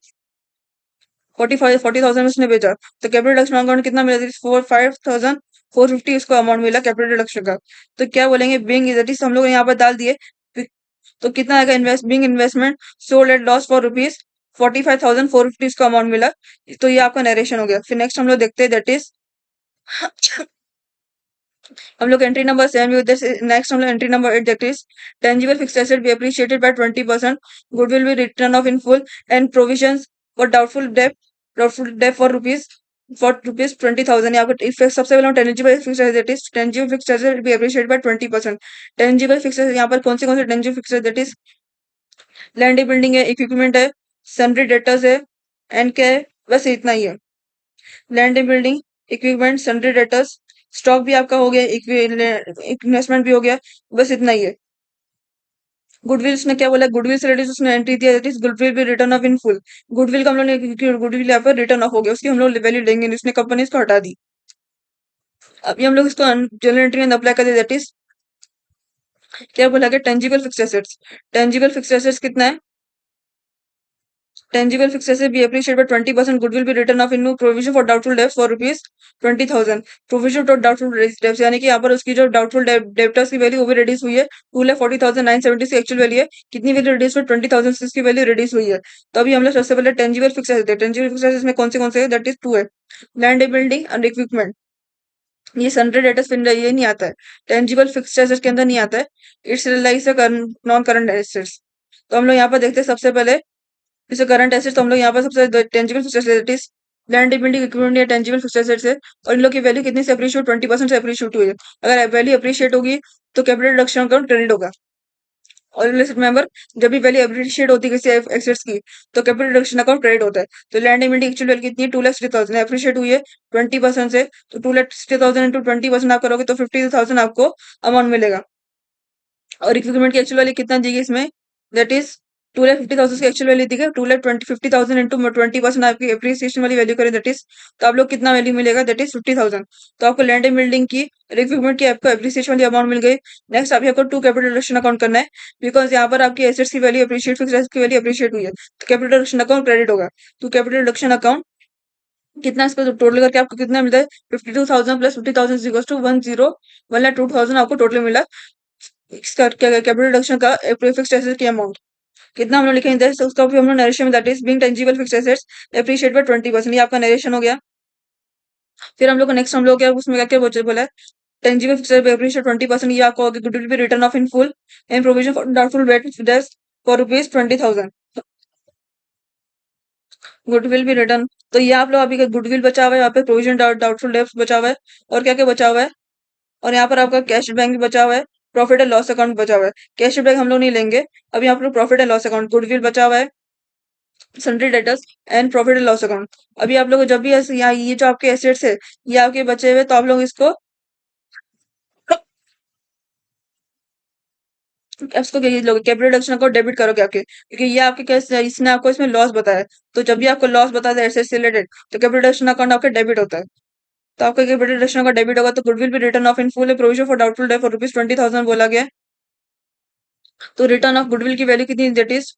40,000 में उसने बेचा, तो कैपिटल रिडक्शन अकाउंट कितना मिला, 45,450 उसको अमाउंट मिला कैपिटल रिडक्शन का। तो क्या बोलेंगे, बिंग इज हम लोग यहाँ पर डाल दिए। तो कितना आएगा, being investment sold at loss for rupees 45,450 इसका अमाउंट मिला। तो ये आपका नरेशन हो गया। फिर नेक्स्ट हम लोग देखते हैं, दैट इज हम लोग एंट्री नंबर 7 नेक्स्ट हम लोग एंट्री नंबर 8 देखते हैं। Tangible fixed asset be appreciated by 20%, goodwill be written off in full, and provisions for doubtful debts for rupees 20,000। यहाँ पर सबसे पहले tangible fixed asset is tangible fixed asset be appreciated by 20%। Tangible fixed asset यहाँ पर कौन से tangible fixed asset is land building है, equipment है, सन्ड्री डेटर्स है, एंड क्या है, बस इतना ही है। Land and building, equipment, sundry debtors, stock भी आपका हो गया, इन्वेस्टमेंट भी हो गया, बस इतना ही है। गुडविल उसने क्या बोला, गुडविल से रिलेटेड उसने एंट्री दिया, दैट इज गुडविल भी return off in full. Goodwill का हम लोग ने, गुडविल यहाँ पर रिटर्न ऑफ हो गया, उसकी हम लोग वैल्यू लेंगे नहीं, उसने कंपनी इसको हटा दी। अभी हम लोग इसको जनरल एंट्री में अप्लाई कर दे, दैट इज क्या बोला गया, tangible fixed assets. Tangible fixed assets कितना है, tangible fixed asset be appreciated by 20%, goodwill be written off in provision for doubtful debts for rupees 20,000। Provision for doubtful debts यानी कि यहाँ पर उसकी जो डाउटफुल डेब्टर्स की वैल्यू वो भी रिड्यूस हुई है। 2,40,970 की एक्चुअल वैल्यू है, कितनी वैल्यू रिड्यूस हुई, 20,000 की वैल्यू रिड्यूस हुई है। तो अभी हम लोग सबसे पहले टेंजिबल फिक्स्ड एसेट है, टेंजिबल फिक्स्ड एसेट में कौन से है, दैट इज टू है, लैंड बिल्डिंग एंड इक्विपमेंट। ये सन्ड्री डेटर्स ये नहीं आता है, टेंजिबल फिक्स्ड एसेट के अंदर नहीं आता है, it's like non current assets. तो हम लोग यहाँ पर देखते हैं सबसे पहले जैसे करंट एसेट्स, तो हम लोग यहाँ पर सबसे tangible fixed assets, land building equipment या टेंजिबल फिक्स्ड एसेट्स है, और इन लोग की वैल्यू कितनी से अप्रिशिएट, 20% से अप्रिशिएट हुई है। अगर वैल्यू अप्रिशिएट होगी तो कैपिटल रिडक्शन अकाउंट क्रेडिट होगा। और रिमेंबर, जब भी वैल्यू अप्रिशिएट होती है किसी एसेट्स की, तो कैपिटल रिडक्शन अकाउंट क्रेडिट होता है। तो लैंड बिल्डिंग एक्चुअल वैल्यू कितनी है, 2,60,000 अप्रिशिएट हुई है 20% से, तो 2,60,000 इंटू 20% आप करोगे तो 50,000 आपको अमाउंट मिलेगा। और इक्विपमेंट की एक्चुअल वैल्यू कितना दी गई इसमें, दैट इज 2,50,000 की एक्चुअल वैल्यू दी गई, 2,50,000 इंटू 20% आपकी एप्रिसिएशन वाली वैल्यू करें, दैट इज, तो आप लोग कितना वैल्यू मिलेगा, दैट इज 50,000। तो आपको लैंड एंड बिल्डिंग की इक्विपमेंट की आपको एप्रिसिएशन वाली अमाउंट मिल गई। नेक्स्ट अभी आपको टू कैपिटल रिडक्शन अकाउंट करना है, बिकॉज यहाँ पर आपकी एसेट्स की वैल्यू अप्रिशिएट, फिक्स एसेट्स की वैल्यू अप्रिशिएट हुई है, तो कैपिटल रिडक्शन अकाउंट क्रेडिट होगा। तो कैपिटल रिडक्शन अकाउंट कितना, इसको टोटल करके आपको कितना मिलता है, 52,000 प्लस 50,000 इक्वल्स टू 1,02,000 आपको टोटल मिला। इसका कैपिटल रिडक्शन का फिक्स्ड एसेट की अमाउंट कितना हम लोग लिखेंगे, उसका भी हम लोग नरेशन में, that is being tangible fixed assets appreciate by 20%, ये आपका नरेशन हो गया। फिर हम लोग नेक्स्ट हम लोग क्या उसमें क्या क्या बोला है, टेंजिबल फिक्स्ड एसेट एप्रिशिएट 20%, ये आपको गुडविल भी return off in full and provision for doubtful debts for rupees 20,000, goodwill भी रिटर्न। तो ये आप लोग अभी गुडविल बचा हुआ है, यहाँ पे प्रोविजन डाउटफुल डेट्स बचा हुआ है, और क्या क्या बचा हुआ है, और यहाँ पर आपका कैश बैंक भी बचा हुआ है, प्रॉफिट एंड लॉस अकाउंट बचा हुआ है। कैश बैंक हम लोग नहीं लेंगे, अभी आप लोग profit and loss account, goodwill बचा हुआ है, sundry debtors and profit and loss account. अभी आप लोग जब भी यहाँ ये जो आपके एसेट्स है ये आपके बचे हुए, तो आप लोग इसको इसको ये लोग कैपिटल रिडक्शन को डेबिट करोगे आपके, क्योंकि ये आपके कैस इसने आपको इसमें लॉस बताया। तो जब भी आपको लॉस बताता है एसेट से रिलेटेड, तो कैपिटल रिडक्शन अकाउंट आपका डेबिट होता है। तो आपका कैपिटल रिडक्शन का डेबिट होगा, तो गुडविल भी रिटर्न ऑफ इन फुल है, provision for doubtful debt for rupees 20,000 बोला गया है। तो रिटर्न ऑफ गुडविल की वैल्यू कितनी, दैट इज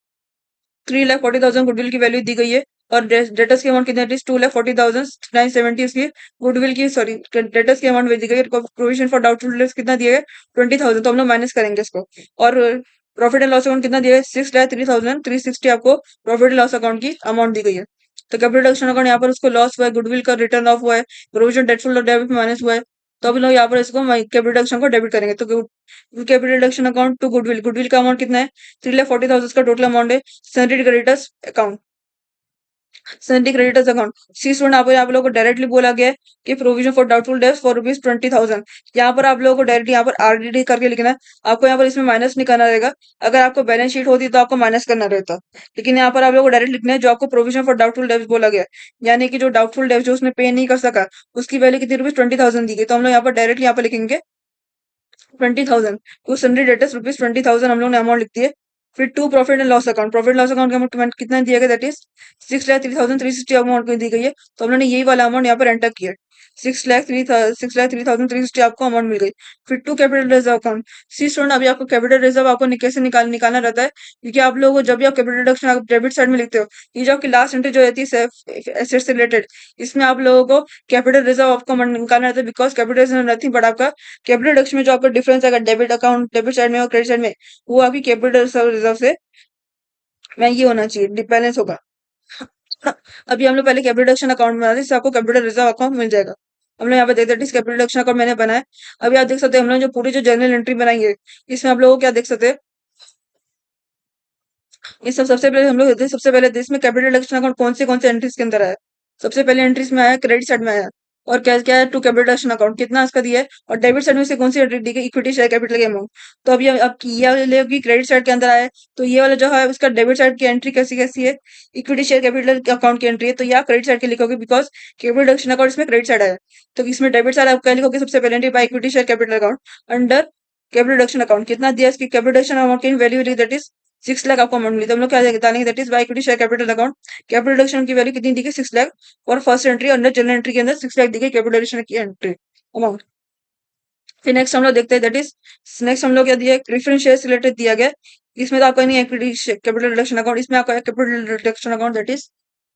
3,40,000 गुडविल की वैल्यू दी गई है। और डेटर्स की अमाउंट कितनी है? 2,40,970 उसकी गुडविल की, सॉरी, डेटर्स की अमाउंट दी गई है। प्रोविजन फॉर डाउटफुल डेट्स कितना दिया है? 20,000, तो हम लोग माइनस करेंगे इसको। और प्रॉफिट एंड लॉस अकाउंट कितना दिया है? 6,03,360 आपको प्रॉफिट एंड लॉस अकाउंट की अमाउंट दी गई है। तो कैपिटल रिडक्शन अकाउंट यहाँ पर उसको लॉस हुआ है, गुडविल का रिटर्न ऑफ हुआ है, प्रोविजन डेटफुल डेबिट माइनस हुआ है, तो अभी लोग यहाँ पर इसको कैपिटल रिडक्शन को डेबिट करेंगे। तो capital reduction account to goodwill, goodwill का अमाउंट कितना है? 3,40,000 का टोटल अमाउंट है। Salary creditors account, salary creditors account, see student आप लोगों को डायरेक्टली बोला गया है कि provision for doubtful debts for ₹20,000। यहाँ पर आप लोगों को डायरेक्टली यहाँ पर आरडीडी करके लिखना है। आपको यहाँ पर इसमें माइनस नहीं करना रहेगा। अगर आपको बैलेंस शीट होती तो आपको माइनस करना रहता, लेकिन यहाँ पर आप लोगों को डायरेक्ट लिखना है जो आपको प्रोविजन फॉर डाउटफुल डेब्ट्स बोला गया है। यानी कि जो डाउटफुल डेब्ट जो उसने पे नहीं कर सका, उसकी वैल्यू कितनी? ₹20,000 दी गई। तो हम लोग यहाँ पर डायरेक्टली यहाँ पर लिखेंगे 20,000 टू सन्ड्री डेटर्स ₹20,000 हम लोग ने अमाउंट लिख दी है। फिर to profit and loss account, profit loss account का अमाउंट कितना दिया गया? दैट इज 6,03,360 अमाउंट दी गई है। तो हम लोगों ने यही वाला अमाउंट यहाँ पर एंटर किया। 6,03,360 आपको अमाउंट मिल गई। फिर to capital reserve account, see student अभी आपको कैपिटल रिजर्व आपको कैसे निकालना रहता है, क्योंकि आप लोगों को जब भी आप कैपिटल रिडक्शन आप डेबिट साइड में लिखते हो, ये जो आपकी लास्ट एंट्री जो रहती है एसेट से रिलेटेड, इसमें आप लोगों को कैपिटल रिजर्व आपको निकालना रहता है। Because capital reserve nothing but आपका कैपिटल रिडक्शन में जो आपका डिफरेंस है, अगर डेबिट अकाउंट डेबिट साइड में और क्रेडिट साइड में, वो आपकी कैपिटल रिजर्व से में ये होना चाहिए, बैलेंस होगा। अभी हम लोग पहले कैपिटल रिडक्शन अकाउंट बनाते हैं, इससे आपको कैपिटल रिजर्व अकाउंट मिल जाएगा। हम लोग यहाँ पे देख सकते हैं कैपिटल रिडक्शन अकाउंट मैंने बनाया। अभी आप देख सकते हैं हम लोग जो पूरी जो जर्नल एंट्री बनाई है, इसमें आप लोगों को क्या देख सकते हैं, ये सब सबसे पहले हम लोग सबसे पहले इसमें कैपिटल रिडक्शन अकाउंट कौन से एंट्रीज के अंदर आया? सबसे पहले एंट्रीज में आया क्रेडिट साइड में आया। और क्या क्या है? टू कैपिटल रिडक्शन अकाउंट कितना इसका दिया है, और डेबिट साइड में से कौन सी एंट्री दी गई? इक्विटी शेयर कैपिटल के अमाउंट। तो अभी अब ये वाले की क्रेडिट साइड के अंदर आया है, तो ये वाला जो है उसका डेबिट साइड की एंट्री कैसी कैसी है? इक्विटी शेयर कैपिटल अकाउंट की एंट्री है, तो यहाँ क्रेडिट साइड के लिखोगे, बिकॉज कैपिटल रिडक्शन अकाउंट इसमें क्रेडिट साइड आया। तो इसमें डेबिट साइड आप क्या लिखोगे? सबसे पहले entry bye equity share capital account under capital reduction account. कितना दिया इसकी कैपिटल रिडक्शन अमाउंट की वैल्यू? दैट इज 6 लाख आपको अमाउंट मिली। तो हम लोग क्या बताएंगे? That is by equity share capital account. Capital reduction की वैल्यू कितनी दी गई? 6 लाख। और first entry under general entry के अंदर 6 लाख दी गई कैपिटल रिडक्शन की एंट्री अमाउंट। फिर नेक्स्ट हम लोग देखते हैं, दैट इज नेक्स्ट हम लोग क्या दिया? प्रेफरेंस शेयर रिलेटेड दिया गया। इसमें तो आपका नहीं इक्विटी कैपिटल रिडक्शन अकाउंट, इसमें आपका capital reduction account that is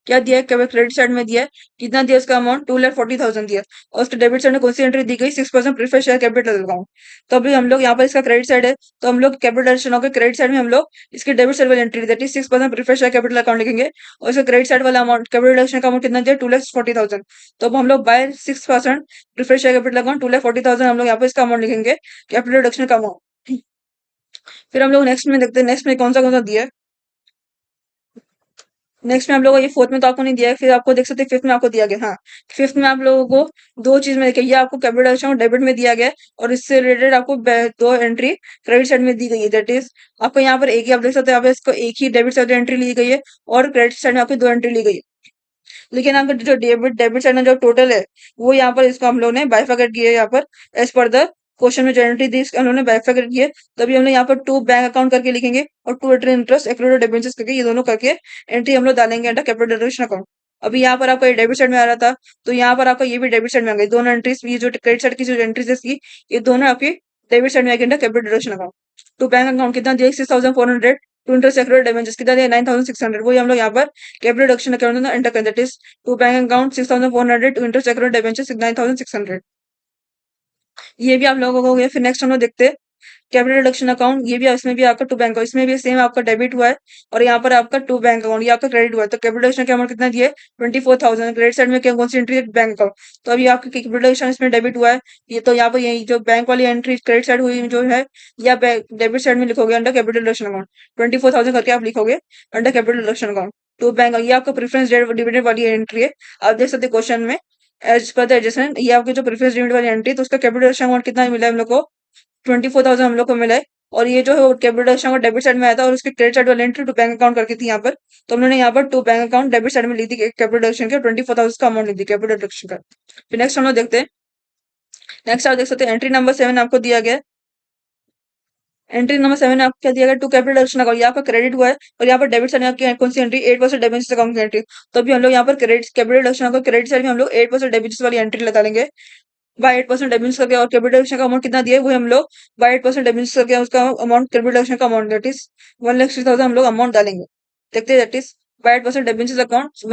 क्या दिया है? क्रेडिट साइड में दिया है। कितना दिया इसका अमाउंट? 2,40,000 दिया। और उसके डेबिट साइड में कौन सी एंट्री दी गई? 6% प्रीफरेंस शेयर कैपिटल अकाउंट। तो अभी हम लोग यहाँ पर इसका क्रेडिट साइड है, तो हम लोग कैपिटल के क्रेडिट साइड में हम लोग इसके डेबिट साइड वाली entry that is 6% preference share capital account लिखेंगे। और इसका क्रेडिट साइड वाला अमाउंट कैपिटल रिडक्शन का अमाउंट कितना दिया? 2,40,000। तो अब हम लोग by 6% preference share capital account 2,40,000 हम लोग यहाँ पे इसका अमाउंट लिखेंगे, कैपिटल रिडक्शन का अमाउंट। फिर हम लोग नेक्स्ट में देखते हैं, नेक्स्ट में कौन सा दिया है। नेक्स्ट में आप लोगों को ये फोर्थ में तो आपको नहीं दिया है, फिर आपको देख सकते हैं फिफ्थ में आपको दिया गया। हाँ, फिफ्थ में आप लोगों को दो चीज में देखिए, ये आपको कैपिटल रिडक्शन डेबिट में दिया गया है, और इससे रिलेटेड आपको दो एंट्री क्रेडिट साइड में दी गई है। दैट इज आपको यहाँ पर एक ही आप देख सकते हैं, यहाँ पे इसको एक ही डेबिट साइड एंट्री ली गई है, और क्रेडिट साइड में आपकी दो एंट्री ली गई है। लेकिन आपका जो डेबिट डेबिट साइड में जो टोटल है, वो यहाँ पर इसको हम लोग ने बाइफरकेट किया है। यहाँ पर एज पर द क्वेश्चन में जो एंट्री दी हम लोग ने बाइफरकेट की है। तभी हम लोग यहाँ पर टू बैंक अकाउंट करके लिखेंगे, और to entry interest accrued debentures करके ये दोनों करके एंट्री हम लोग डालेंगे अंडर कैपिटल रिडक्शन अकाउंट। अभी यहाँ पर आपका ये डेबिट साइड में आ रहा था, तो यहाँ पर आपका ये भी डेबिट साइड में आ गई। दोनों एंट्रीज, ये जो क्रेडिट साइड की जो एंट्रीज है, ये दोनों आपकी डेबिट साइड में आएगी under capital reduction account. To bank account कितना दिया? 6,400। टू इंटरेस्ट एक्रूड डिबेंचर्स कितना दिया? 9,600। वही हम लोग यहाँ पर कैपिटल रिडक्शन अकाउंट में एंटर करें, that is to bank account 6,400 to interest accrued debentures 9,600। ये भी आप लोगों को हो गया। फिर नेक्स्ट हम लोग देखते हैं कैपिटल रिडक्शन अकाउंट। ये भी इसमें भी आपका टू बैंक, इसमें भी सेम आपका डेबिट हुआ है, और यहाँ पर आपका टू बैंक अकाउंट, ये आपका क्रेडिट हुआ है। तो कैपिटल रिडक्शन का अमाउंट कितना दिया है? 24,000। क्रेडिट साइड में क्या कौन सी एंट्री है? Bank account. तो अभी आपका कैपिटल रिडक्शन इसमें डेबिट हुआ है, ये तो यहाँ पर यही जो बैंक वाली एंट्री क्रेडिट साइड हुई जो है, या डेबिट साइड में लिखोगे अंडर कैपिटल रिडक्शन अकाउंट। 24,000 करके आप लिखोगे under capital reduction account. To bank, ये आपका प्रेफरेंस डिविडेंड वाली एंट्री है। आप देख सकते क्वेश्चन में एज पर द एडजस्टमेंट, ये आपकी जो प्रेफरेंस डिविडेंड वाली एंट्री, तो उसका कैपिटल रिडक्शन अमाउंट कितना मिला है हम लोग को? 24,000 हम लोग को मिला है। और ये जो है वो capital reduction account debit side में आया था, और उसके क्रेडिट साइड वाली एंट्री टू बैंक अकाउंट करके थी यहाँ पर। तो हमने यहाँ पर to bank account debit side में ली थी कैपिटल रिडक्शन के 24,000 का अमाउंट ली थी कैपिटल रिडक्शन का। फिर नेक्स्ट हम लोग देखते हैं, नेक्स्ट आप देख सकते हैं एंट्री नंबर 7 आपको दिया गया है। एंट्री नंबर 7 आपको क्या दिया गया? टू कैपिटल रिडक्शन अकाउंट, यहाँ पर क्रेडिट हुआ है, और यहाँ पर डेबिट साइड में आपकी कौन सी एंट्री? 8% डेबिट अकाउंट की एंट्री। तो अभी हम लोग यहाँ पर credit capital reduction account credit side में हम लोग 8% डेबिट वाली एंट्री लगा लेंगे बाय 8% डेबिट करके। और कैपिटल रिडक्शन का अमाउंट कितना दिया है? वो हम लोग बाय 8% डेबिट करके उसका अमाउंट कैपिटल रिडक्शन का अमाउंट दैट इज 1,60,000 हम लोग अमाउंट डालेंगे। देखते हैं that is by 8% debentures account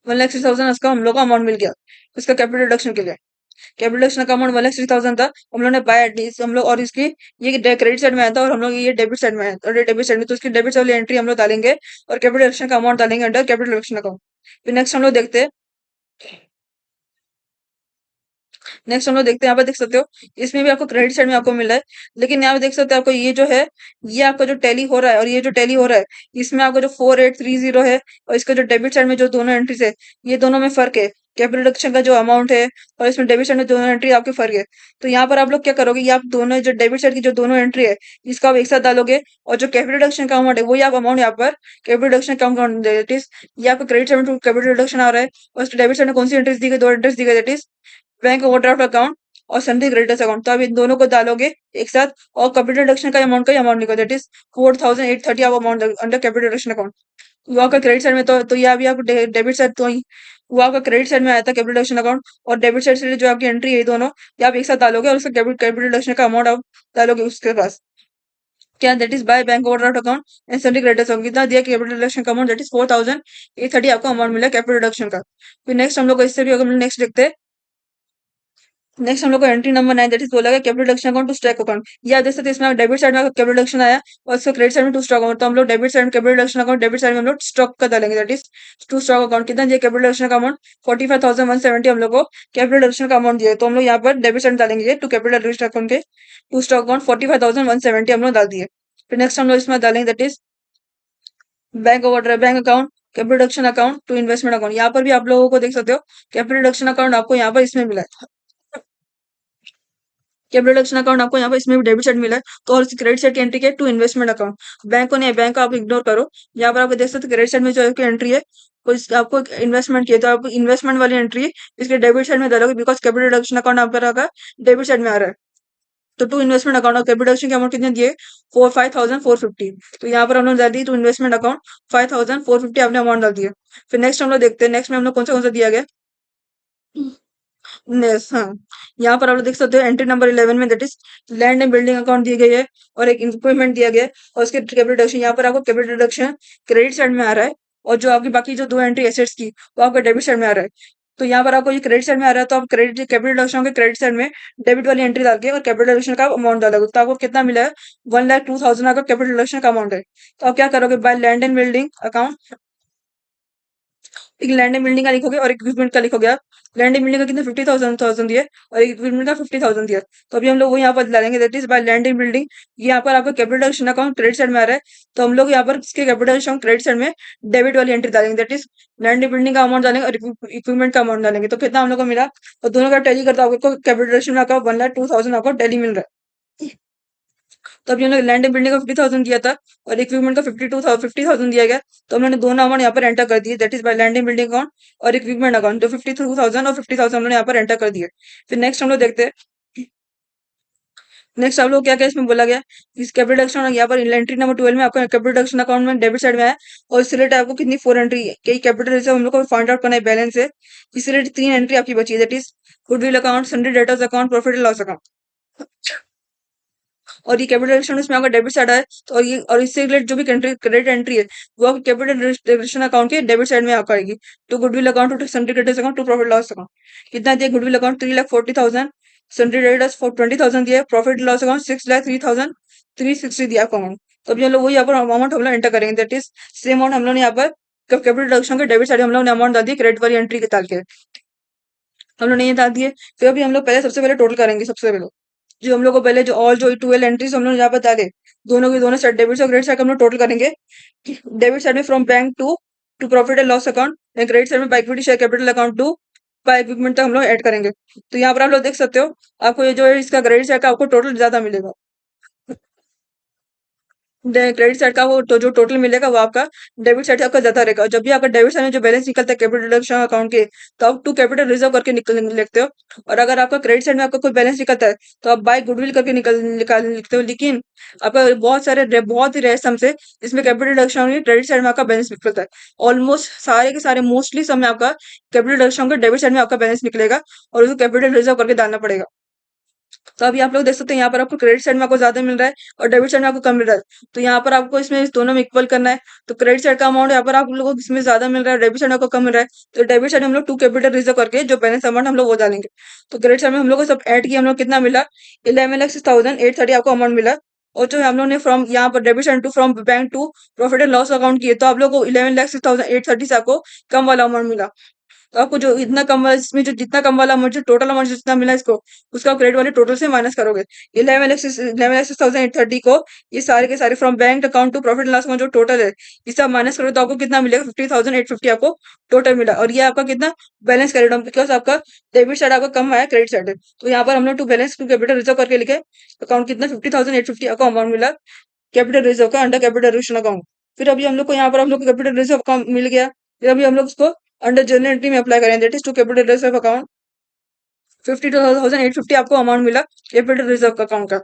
1,06,000 इसका हम लोग को अमाउंट मिल गया इसका कैपिटल रिडक्शन के लिए। कैपिटल रिडक्शन का अमाउंट 1,06,000 था, हम लोग ने बाय एटलीस्ट हम लोग, और इसकी ये क्रेडिट साइड में आया था और हम लोग ये डेबिट साइड में आया था, और ये डेबिट साइड में, तो इसकी डेबिट वाली एंट्री हम लोग डालेंगे और कैपिटल रिडक्शन का अमाउंट डालेंगे अंडर कैपिटल रिडक्शन अकाउंट। फिर नेक्स्ट हम लोग देखते हैं, यहाँ पे देख सकते हो इसमें भी आपको क्रेडिट साइड में आपको मिल रहा है, लेकिन यहाँ पे देख सकते हो आपको ये जो है, ये आपका जो टैली हो रहा है और ये जो टैली हो रहा है, इसमें आपका जो 4830 है और इसका जो डेबिट साइड में जो दोनों एंट्रीज है, ये दोनों में फर्क है। कैपिटल रिडक्शन का जो अमाउंट है और इसमें डेबिट साइड में दोनों एंट्री आपके फर्क है। तो यहाँ पर आप लोग क्या करोगे, ये आप दोनों जो डेबिट साइड की जो दोनों एंट्री है, इसका आप एक साथ डालोगे, और जो कैपिटल रिडक्शन का अमाउंट है वही आप अमाउंट यहाँ पर कैपिटल रिडक्शन का अमाउंट, दैट इज ये आपका क्रेडिट साइड में कैपिटल रिडक्शन आ रहा है, और डेबिट साइड में कौन सी एंट्रीज दी गई, दो एंट्रीज दी गई, that is bank overdraft account और सन्डी क्रेडिटर्स अकाउंट। तो आप इन दोनों को डालोगे एक साथ और कैपिटल रिडक्शन का अमाउंट निकल, दैट इज 4,830 आप amount under capital reduction account. वो आपका क्रेडिट साइड में, तो ये अभी आपको डेबिट साइड, तो ही वो आपका क्रेडिट साइड में आया था कैपिटल रिडक्शन अकाउंट, और डेबिट साइड से जो आपकी एंट्री है ये दोनों, ये आप एक साथ डालोगे और उसका कैपिटल रिडक्शन का अमाउंट आप डालोगे उसके पास, क्या, that is by bank overdraft account and सन्डी creditors account. कितना दिया कैपिटल रिडक्शन का अमाउंट, दैट इज 4,830 आपको अमाउंट मिला कैपिटल रिडक्शन का। फिर नेक्स्ट हम लोग को इससे भी अगर नेक्स्ट देखते हैं, नेक्स्ट हम लोग को एंट्री नंबर 9 दैट इज बोला गया capital reduction account to stock account. ये आप देख सकते हैं इसमें डेबिट साइड में कैपिटल रिडक्शन आया और उसका क्रेडिट साइड में टू स्टॉक अकाउंट, तो हम लोग डेबिट साइड में capital reduction account, debit side में हम लोग स्टॉक का डालेंगे, that is to stock account. कितना दिया कैपिटल रिडक्शन का अमाउंट, 45,170 हम लोग को कैपिटल रिडक्शन का अमाउंट दिया, तो हम लोग यहाँ पर डेबिट साइड डालेंगे टू कैपिटल रिडक्शन अकाउंट के टू स्टॉक अकाउंट 45,170 हम लोग डाल दिए। फिर नेक्स्ट हम लोग इसमें डालेंगे that is bank account capital reduction account to investment account. यहाँ पर भी आप लोगों को देख सकते हो कैपिटल रिडक्शन अकाउंट आपको यहाँ पर इसमें मिला है, कैपिटल रिडक्शन अकाउंट आपको यहाँ पर इसमें भी डेबिट साइड मिला है, तो और क्रेडिट साइड की एंट्री क्या है, टू इन्वेस्टमेंट अकाउंट। बैंक को नहीं, बैंक को आप इग्नोर करो, यहाँ पर आपको देख सकते हो क्रेडिट साइड में जो आपकी एंट्री है, तो आपको इन्वेस्टमेंट किया, तो आपको इन्वेस्टमेंट वाली एंट्री इसके डेबिट साइड में डालोगे, बिकॉज कैपिटल रिडक्शन अकाउंट आपका डेबिट साइड में आ रहा है। तो टू इन्वेस्टमेंट अकाउंट और कैपिटल रिडक्शन के अमाउंट कितने दिए, 5,450। तो यहाँ पर हम लोग डाल दी टू इन्वेस्टमेंट अकाउंट 5,450 आपने अमाउंट डाल दिया। फिर नेक्स्ट हम लोग देखते हैं, नेक्स्ट में हम लोग कौन सा दिया गया, यस, हाँ, यहाँ पर आप लोग देख सकते हो एंट्री नंबर 11 में that is land and building account दी गई है और एक इक्विपमेंट दिया गया है, और उसके कैपिटल रिडक्शन, यहाँ पर आपको कैपिटल रिडक्शन क्रेडिट साइड में आ रहा है, और जो आपकी बाकी जो दो एंट्री एसेट्स की वो आपका डेबिट साइड में आ रहा है। तो यहाँ पर आपको ये क्रेडिट साइड में आ रहा है, तो आप क्रेडिट कैपिटल रिडक्शन के क्रेडिट साइड में डेबिट वाली एंट्री डाल के और कैपिटल रिडक्शन का अमाउंट डालोगे, तो आपको कितना मिला है, 1,02,000 आपका कैपिटल रिडक्शन का अमाउंट है। तो आप क्या करोगे, by land and building account, एक लैंड एंड बिल्डिंग का लिखोगे और इक्विपमेंट का लिखोगे आप। लैंड एंड बिल्डिंग का कितने 50,000 दिए और इक्विपमेंट का 50,000 दिया, तो अभी हम लोग वो यहाँ पर डालेंगे, that is by land and building. यहाँ पर आपका capital reduction account credit side में आ रहा है, तो हम लोग यहाँ पर इसके कैपिटल रिडक्शन क्रेडिट साइड में डेबिट वाली एंट्री डालेंगे, that is land and building का अमाउंट डालेंगे और इक्विपमेंट का अमाउंट डालेंगे। तो कितना हम लोग को मिला, और दोनों का टैली करता आपको कैपिटल रिडक्शन आपका 1,02,000 आपको टैली मिल रहा है। तो अभी हमने लैंड एंड बिल्डिंग का 50,000 दिया था और इक्विपमेंट का 50,000 दिया गया, तो हम लोगों ने दोनों अमाउंट यहाँ पर एंटर कर दिए, that is by land and building account और इक्विपमेंट अकाउंट, जो 52,000 और 50,000 हम लोगों ने यहाँ पर एंटर कर दिए। फिर नेक्स्ट हम लोग देखते हैं, नेक्स्ट आप लोग क्या क्या इसमें बोला गया, इस कैपिटल रिडक्शन यहाँ पर एंट्री नंबर 12 में आपका कैपिटल रिडक्शन अकाउंट में डेबिट साइड में है, और इससे रिलेटेड आपको कितनी 4 एंट्री है, कई कैपिटल रिजर्व हम लोग को फाइंड आउट करना है, बैलेंस है, इससे रिलेटेड 3 एंट्री आपकी बची है, that is goodwill account, सन्डी debtors account, profit and loss account. और ये कैपिटल रिडक्शन इसमें आपका डेबिट साइड है, तो ये और इससे रिलेटेड जो भी क्रेडिट एंट्री है वो आपके कैपिटल रिडक्शन अकाउंट के डेबिट साइड में आपका आएगी, to goodwill account, to sundry creditors account, to profit loss account. कितना दिया, गुडविल अकाउंट 3,40,000, सन्डी क्रेडिटर्स 20,000 दिया, प्रॉफिट लॉस अकाउंट 6,03,360 दिया आपको अमाउंट। तो अभी हम लोग वो यहाँ पर अमाउंट हम लोग एंटर करेंगे, दैट इज सेम अमाउंट हम लोग ने यहाँ पर कैपिटल रिडक्शन के डेबिट साइड हम लोग ने अमाउंट डाल दी क्रेडिट वाली एंट्री के डाल के, हम लोग ने ये डाल दिए। फिर अभी हम लोग पहले सबसे पहले टोटल करेंगे, सबसे पहले जो हम लोग को पहले जो ऑल जो 12 एंट्रीज हम लोग यहाँ पर डाले, दोनों के दोनों साइड डेबिट और क्रेडिट साइड हम लोग टोटल करेंगे। डेबिट साइड में from bank to profit and loss account, and credit side में by equity share capital account to by equipment तक हम लोग ऐड करेंगे। तो यहाँ पर आप लोग देख सकते हो आपको ये जो है इसका क्रेडिट साइड का आपको टोटल ज्यादा मिलेगा, क्रेडिट साइड का वो तो जो टोटल मिलेगा वो आपका डेबिट साइड आपका ज्यादा रहेगा। और जब भी आपका डेबिट साइड में जो बैलेंस निकलता है कैपिटल रिडक्शन अकाउंट के, तो आप टू कैपिटल रिजर्व करके निकल लिखते हो, और अगर आपका क्रेडिट साइड में आपका कोई बैलेंस निकलता है तो आप बाय गुडविल करके निकाल लिखते हो। लेकिन आपका बहुत ही रेयर सम से इसमें कैपिटल रिडक्शन क्रेडिट साइड में आपका बैलेंस निकलता है। ऑलमोस्ट सारे के सारे मोस्टली समय आपका कैपिटल रिडक्शन के डेबिट साइड में आपका बैलेंस निकलेगा और उसको कैपिटल रिजर्व करके डालना पड़ेगा। तो अभी आप लोग देख सकते हैं यहाँ पर आपको क्रेडिट साइड में आपको ज्यादा मिल रहा है और डेबिट साइड में आपको कम मिल रहा है। तो यहाँ पर आपको इसमें इस दोनों में इक्वल करना है। तो क्रेडिट साइड का अमाउंट यहाँ पर आप लोगों को इसमें ज्यादा मिल रहा है, डेबिट साइड में आपको कम मिल रहा है। तो डेबिट साइड में हम लोग टू कैपिटल रिजर्व करके जो बैलेंस अमाउंट हम लोग वो डालेंगे। तो क्रेडिट साइड में हम लोग को सब ऐड किया, हम लोग कितना मिला 11,06,830 आपको अमाउंट मिला। और जो हम लोग ने फ्रॉम यहाँ पर debit side to from bank to profit and loss account किए, तो आप लोग को 11,06,830 से आपको कम वाला अमाउंट मिला। तो आपको जो इतना कम वाला, इसमें जो जितना कम वाला अमाउंट, जो टोटल अमाउंट जितना मिला इसको, उसका आप क्रेडिट वाले टोटल से माइनस करोगे। 11,06,830 को ये सारे के सारे from bank account to profit loss account जो टोटल है, इसे आप माइनस करोगे तो आपको कितना मिलेगा 50,850 आपको टोटल मिला। और ये आपका कितना बैलेंस क्रेडिट, बिकॉज आपका डेबिट साइड आपका कम है, क्रेडिट साइड है। तो यहाँ पर हम लोग to balance to capital reserve करके लिखे अकाउंट कितना 50,850 आपको अमाउंट मिला कैपिटल रिजर्व का अंडर कैपिटल रिजर्व अकाउंट। फिर अभी हम लोग को यहाँ पर हम लोग को कैपिटल रिजर्व अकाउंट मिल गया। फिर अभी हम लोग उसको अंडर जर्नल एंट्री में अप्लाई करें, that is to capital reserve account 52,850 आपको अमाउंट मिला कैपिटल रिजर्व का अकाउंट का।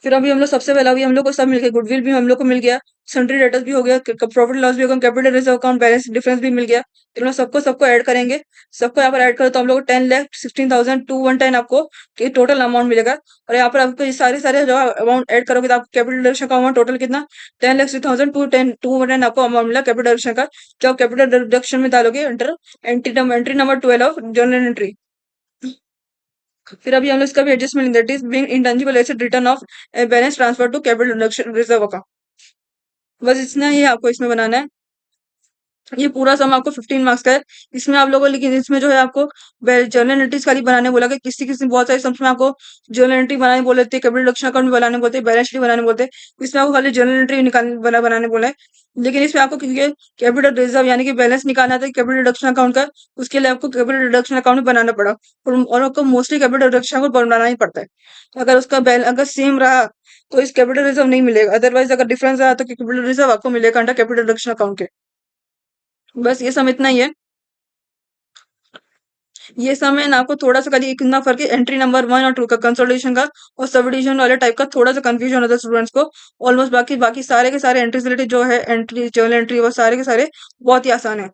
फिर अभी हम लोग सबसे पहले अभी हम लोग को सब मिल गया, गुडविल भी हम लोग को मिल गया, सन्ड्री डेटर्स भी हो गया, प्रॉफिट लॉस भी हो गया, capital reserve account balance difference भी मिल गया। तो हम लोग सबको सबको ऐड करेंगे, सबको यहाँ पर ऐड करो तो हम लोग को 10,16,210 आपको टोटल अमाउंट मिलेगा। और यहाँ पर आपको ये सारे सारे जो अमाउंट ऐड करोगे तो आपको कैपिटल डिडक्शन का अमाउंट टोटल कितना 10,06,210 आपको अमाउंट मिला कैपिटल डिडक्शन का, जो आप कैपिटल डिडक्शन में डालोगे enter entry number 12 of journal entry. फिर अभी हम लोग इसका भी adjustment, that is being intangible asset return of balance transfer to capital reduction reserve account. बस इतना ही आपको इसमें बनाना है। ये पूरा सम आपको 15 मार्क्स का है। इसमें आप लोगों को, लेकिन इसमें जो है आपको जर्नल एंट्रीज खाली बनाने बोला गया। किसी किसी बहुत सारे सम्स में आपको जर्नल एंट्री बनाने बोले थे, कैपिटल रिडक्शन अकाउंट भी बनाने बोलते हैं, बैलेंस शीट बनाने बोलते हैं। इसमें आपको खाली जर्नल एंट्री बनाने बोला है। लेकिन इसमें आपको क्योंकि कैपिटल रिजर्व यानी कि बैलेंस निकालना था कैपिटल रिडक्शन अकाउंट का, उसके लिए आपको कैपिटल रिडक्शन अकाउंट बनाना पड़ा। और आपको मोस्टली कैपिटल रिडक्शन अकाउंट बनाना ही पड़ता है। अगर उसका अगर सेम रहा तो इस कैपिटल रिजर्व नहीं मिलेगा, अदरवाइज अगर डिफरेंस रहा तो कैपिटल रिजर्व आपको मिलेगा अंडर कैपिटल रिडक्शन अकाउंट के। बस ये सब इतना ही है। ये सब में ना आपको थोड़ा सा खाली एक इतना फर्क है एंट्री नंबर 1 और 2 का, कंसोलिडेशन का और सब डिविजन वाले टाइप का थोड़ा सा कंफ्यूजन होता है स्टूडेंट्स को। ऑलमोस्ट बाकी बाकी सारे के सारे एंट्रीज रिलेटेड जो है एंट्री जर्नल एंट्री वो सारे के सारे बहुत ही आसान है।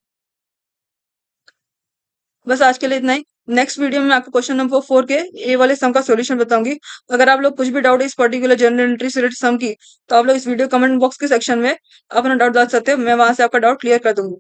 बस आज के लिए इतना ही। नेक्स्ट वीडियो में मैं आपको क्वेश्चन नंबर 4 के ए वाले सम का सॉल्यूशन बताऊंगी। अगर आप लोग कुछ भी डाउट है इस पर्टिकुलर जर्नल एंट्री से रिलेटेड सम की, तो आप लोग इस वीडियो कमेंट बॉक्स के सेक्शन में अपना डाउट डाल सकते हैं, मैं वहां से आपका डाउट क्लियर कर दूंगी।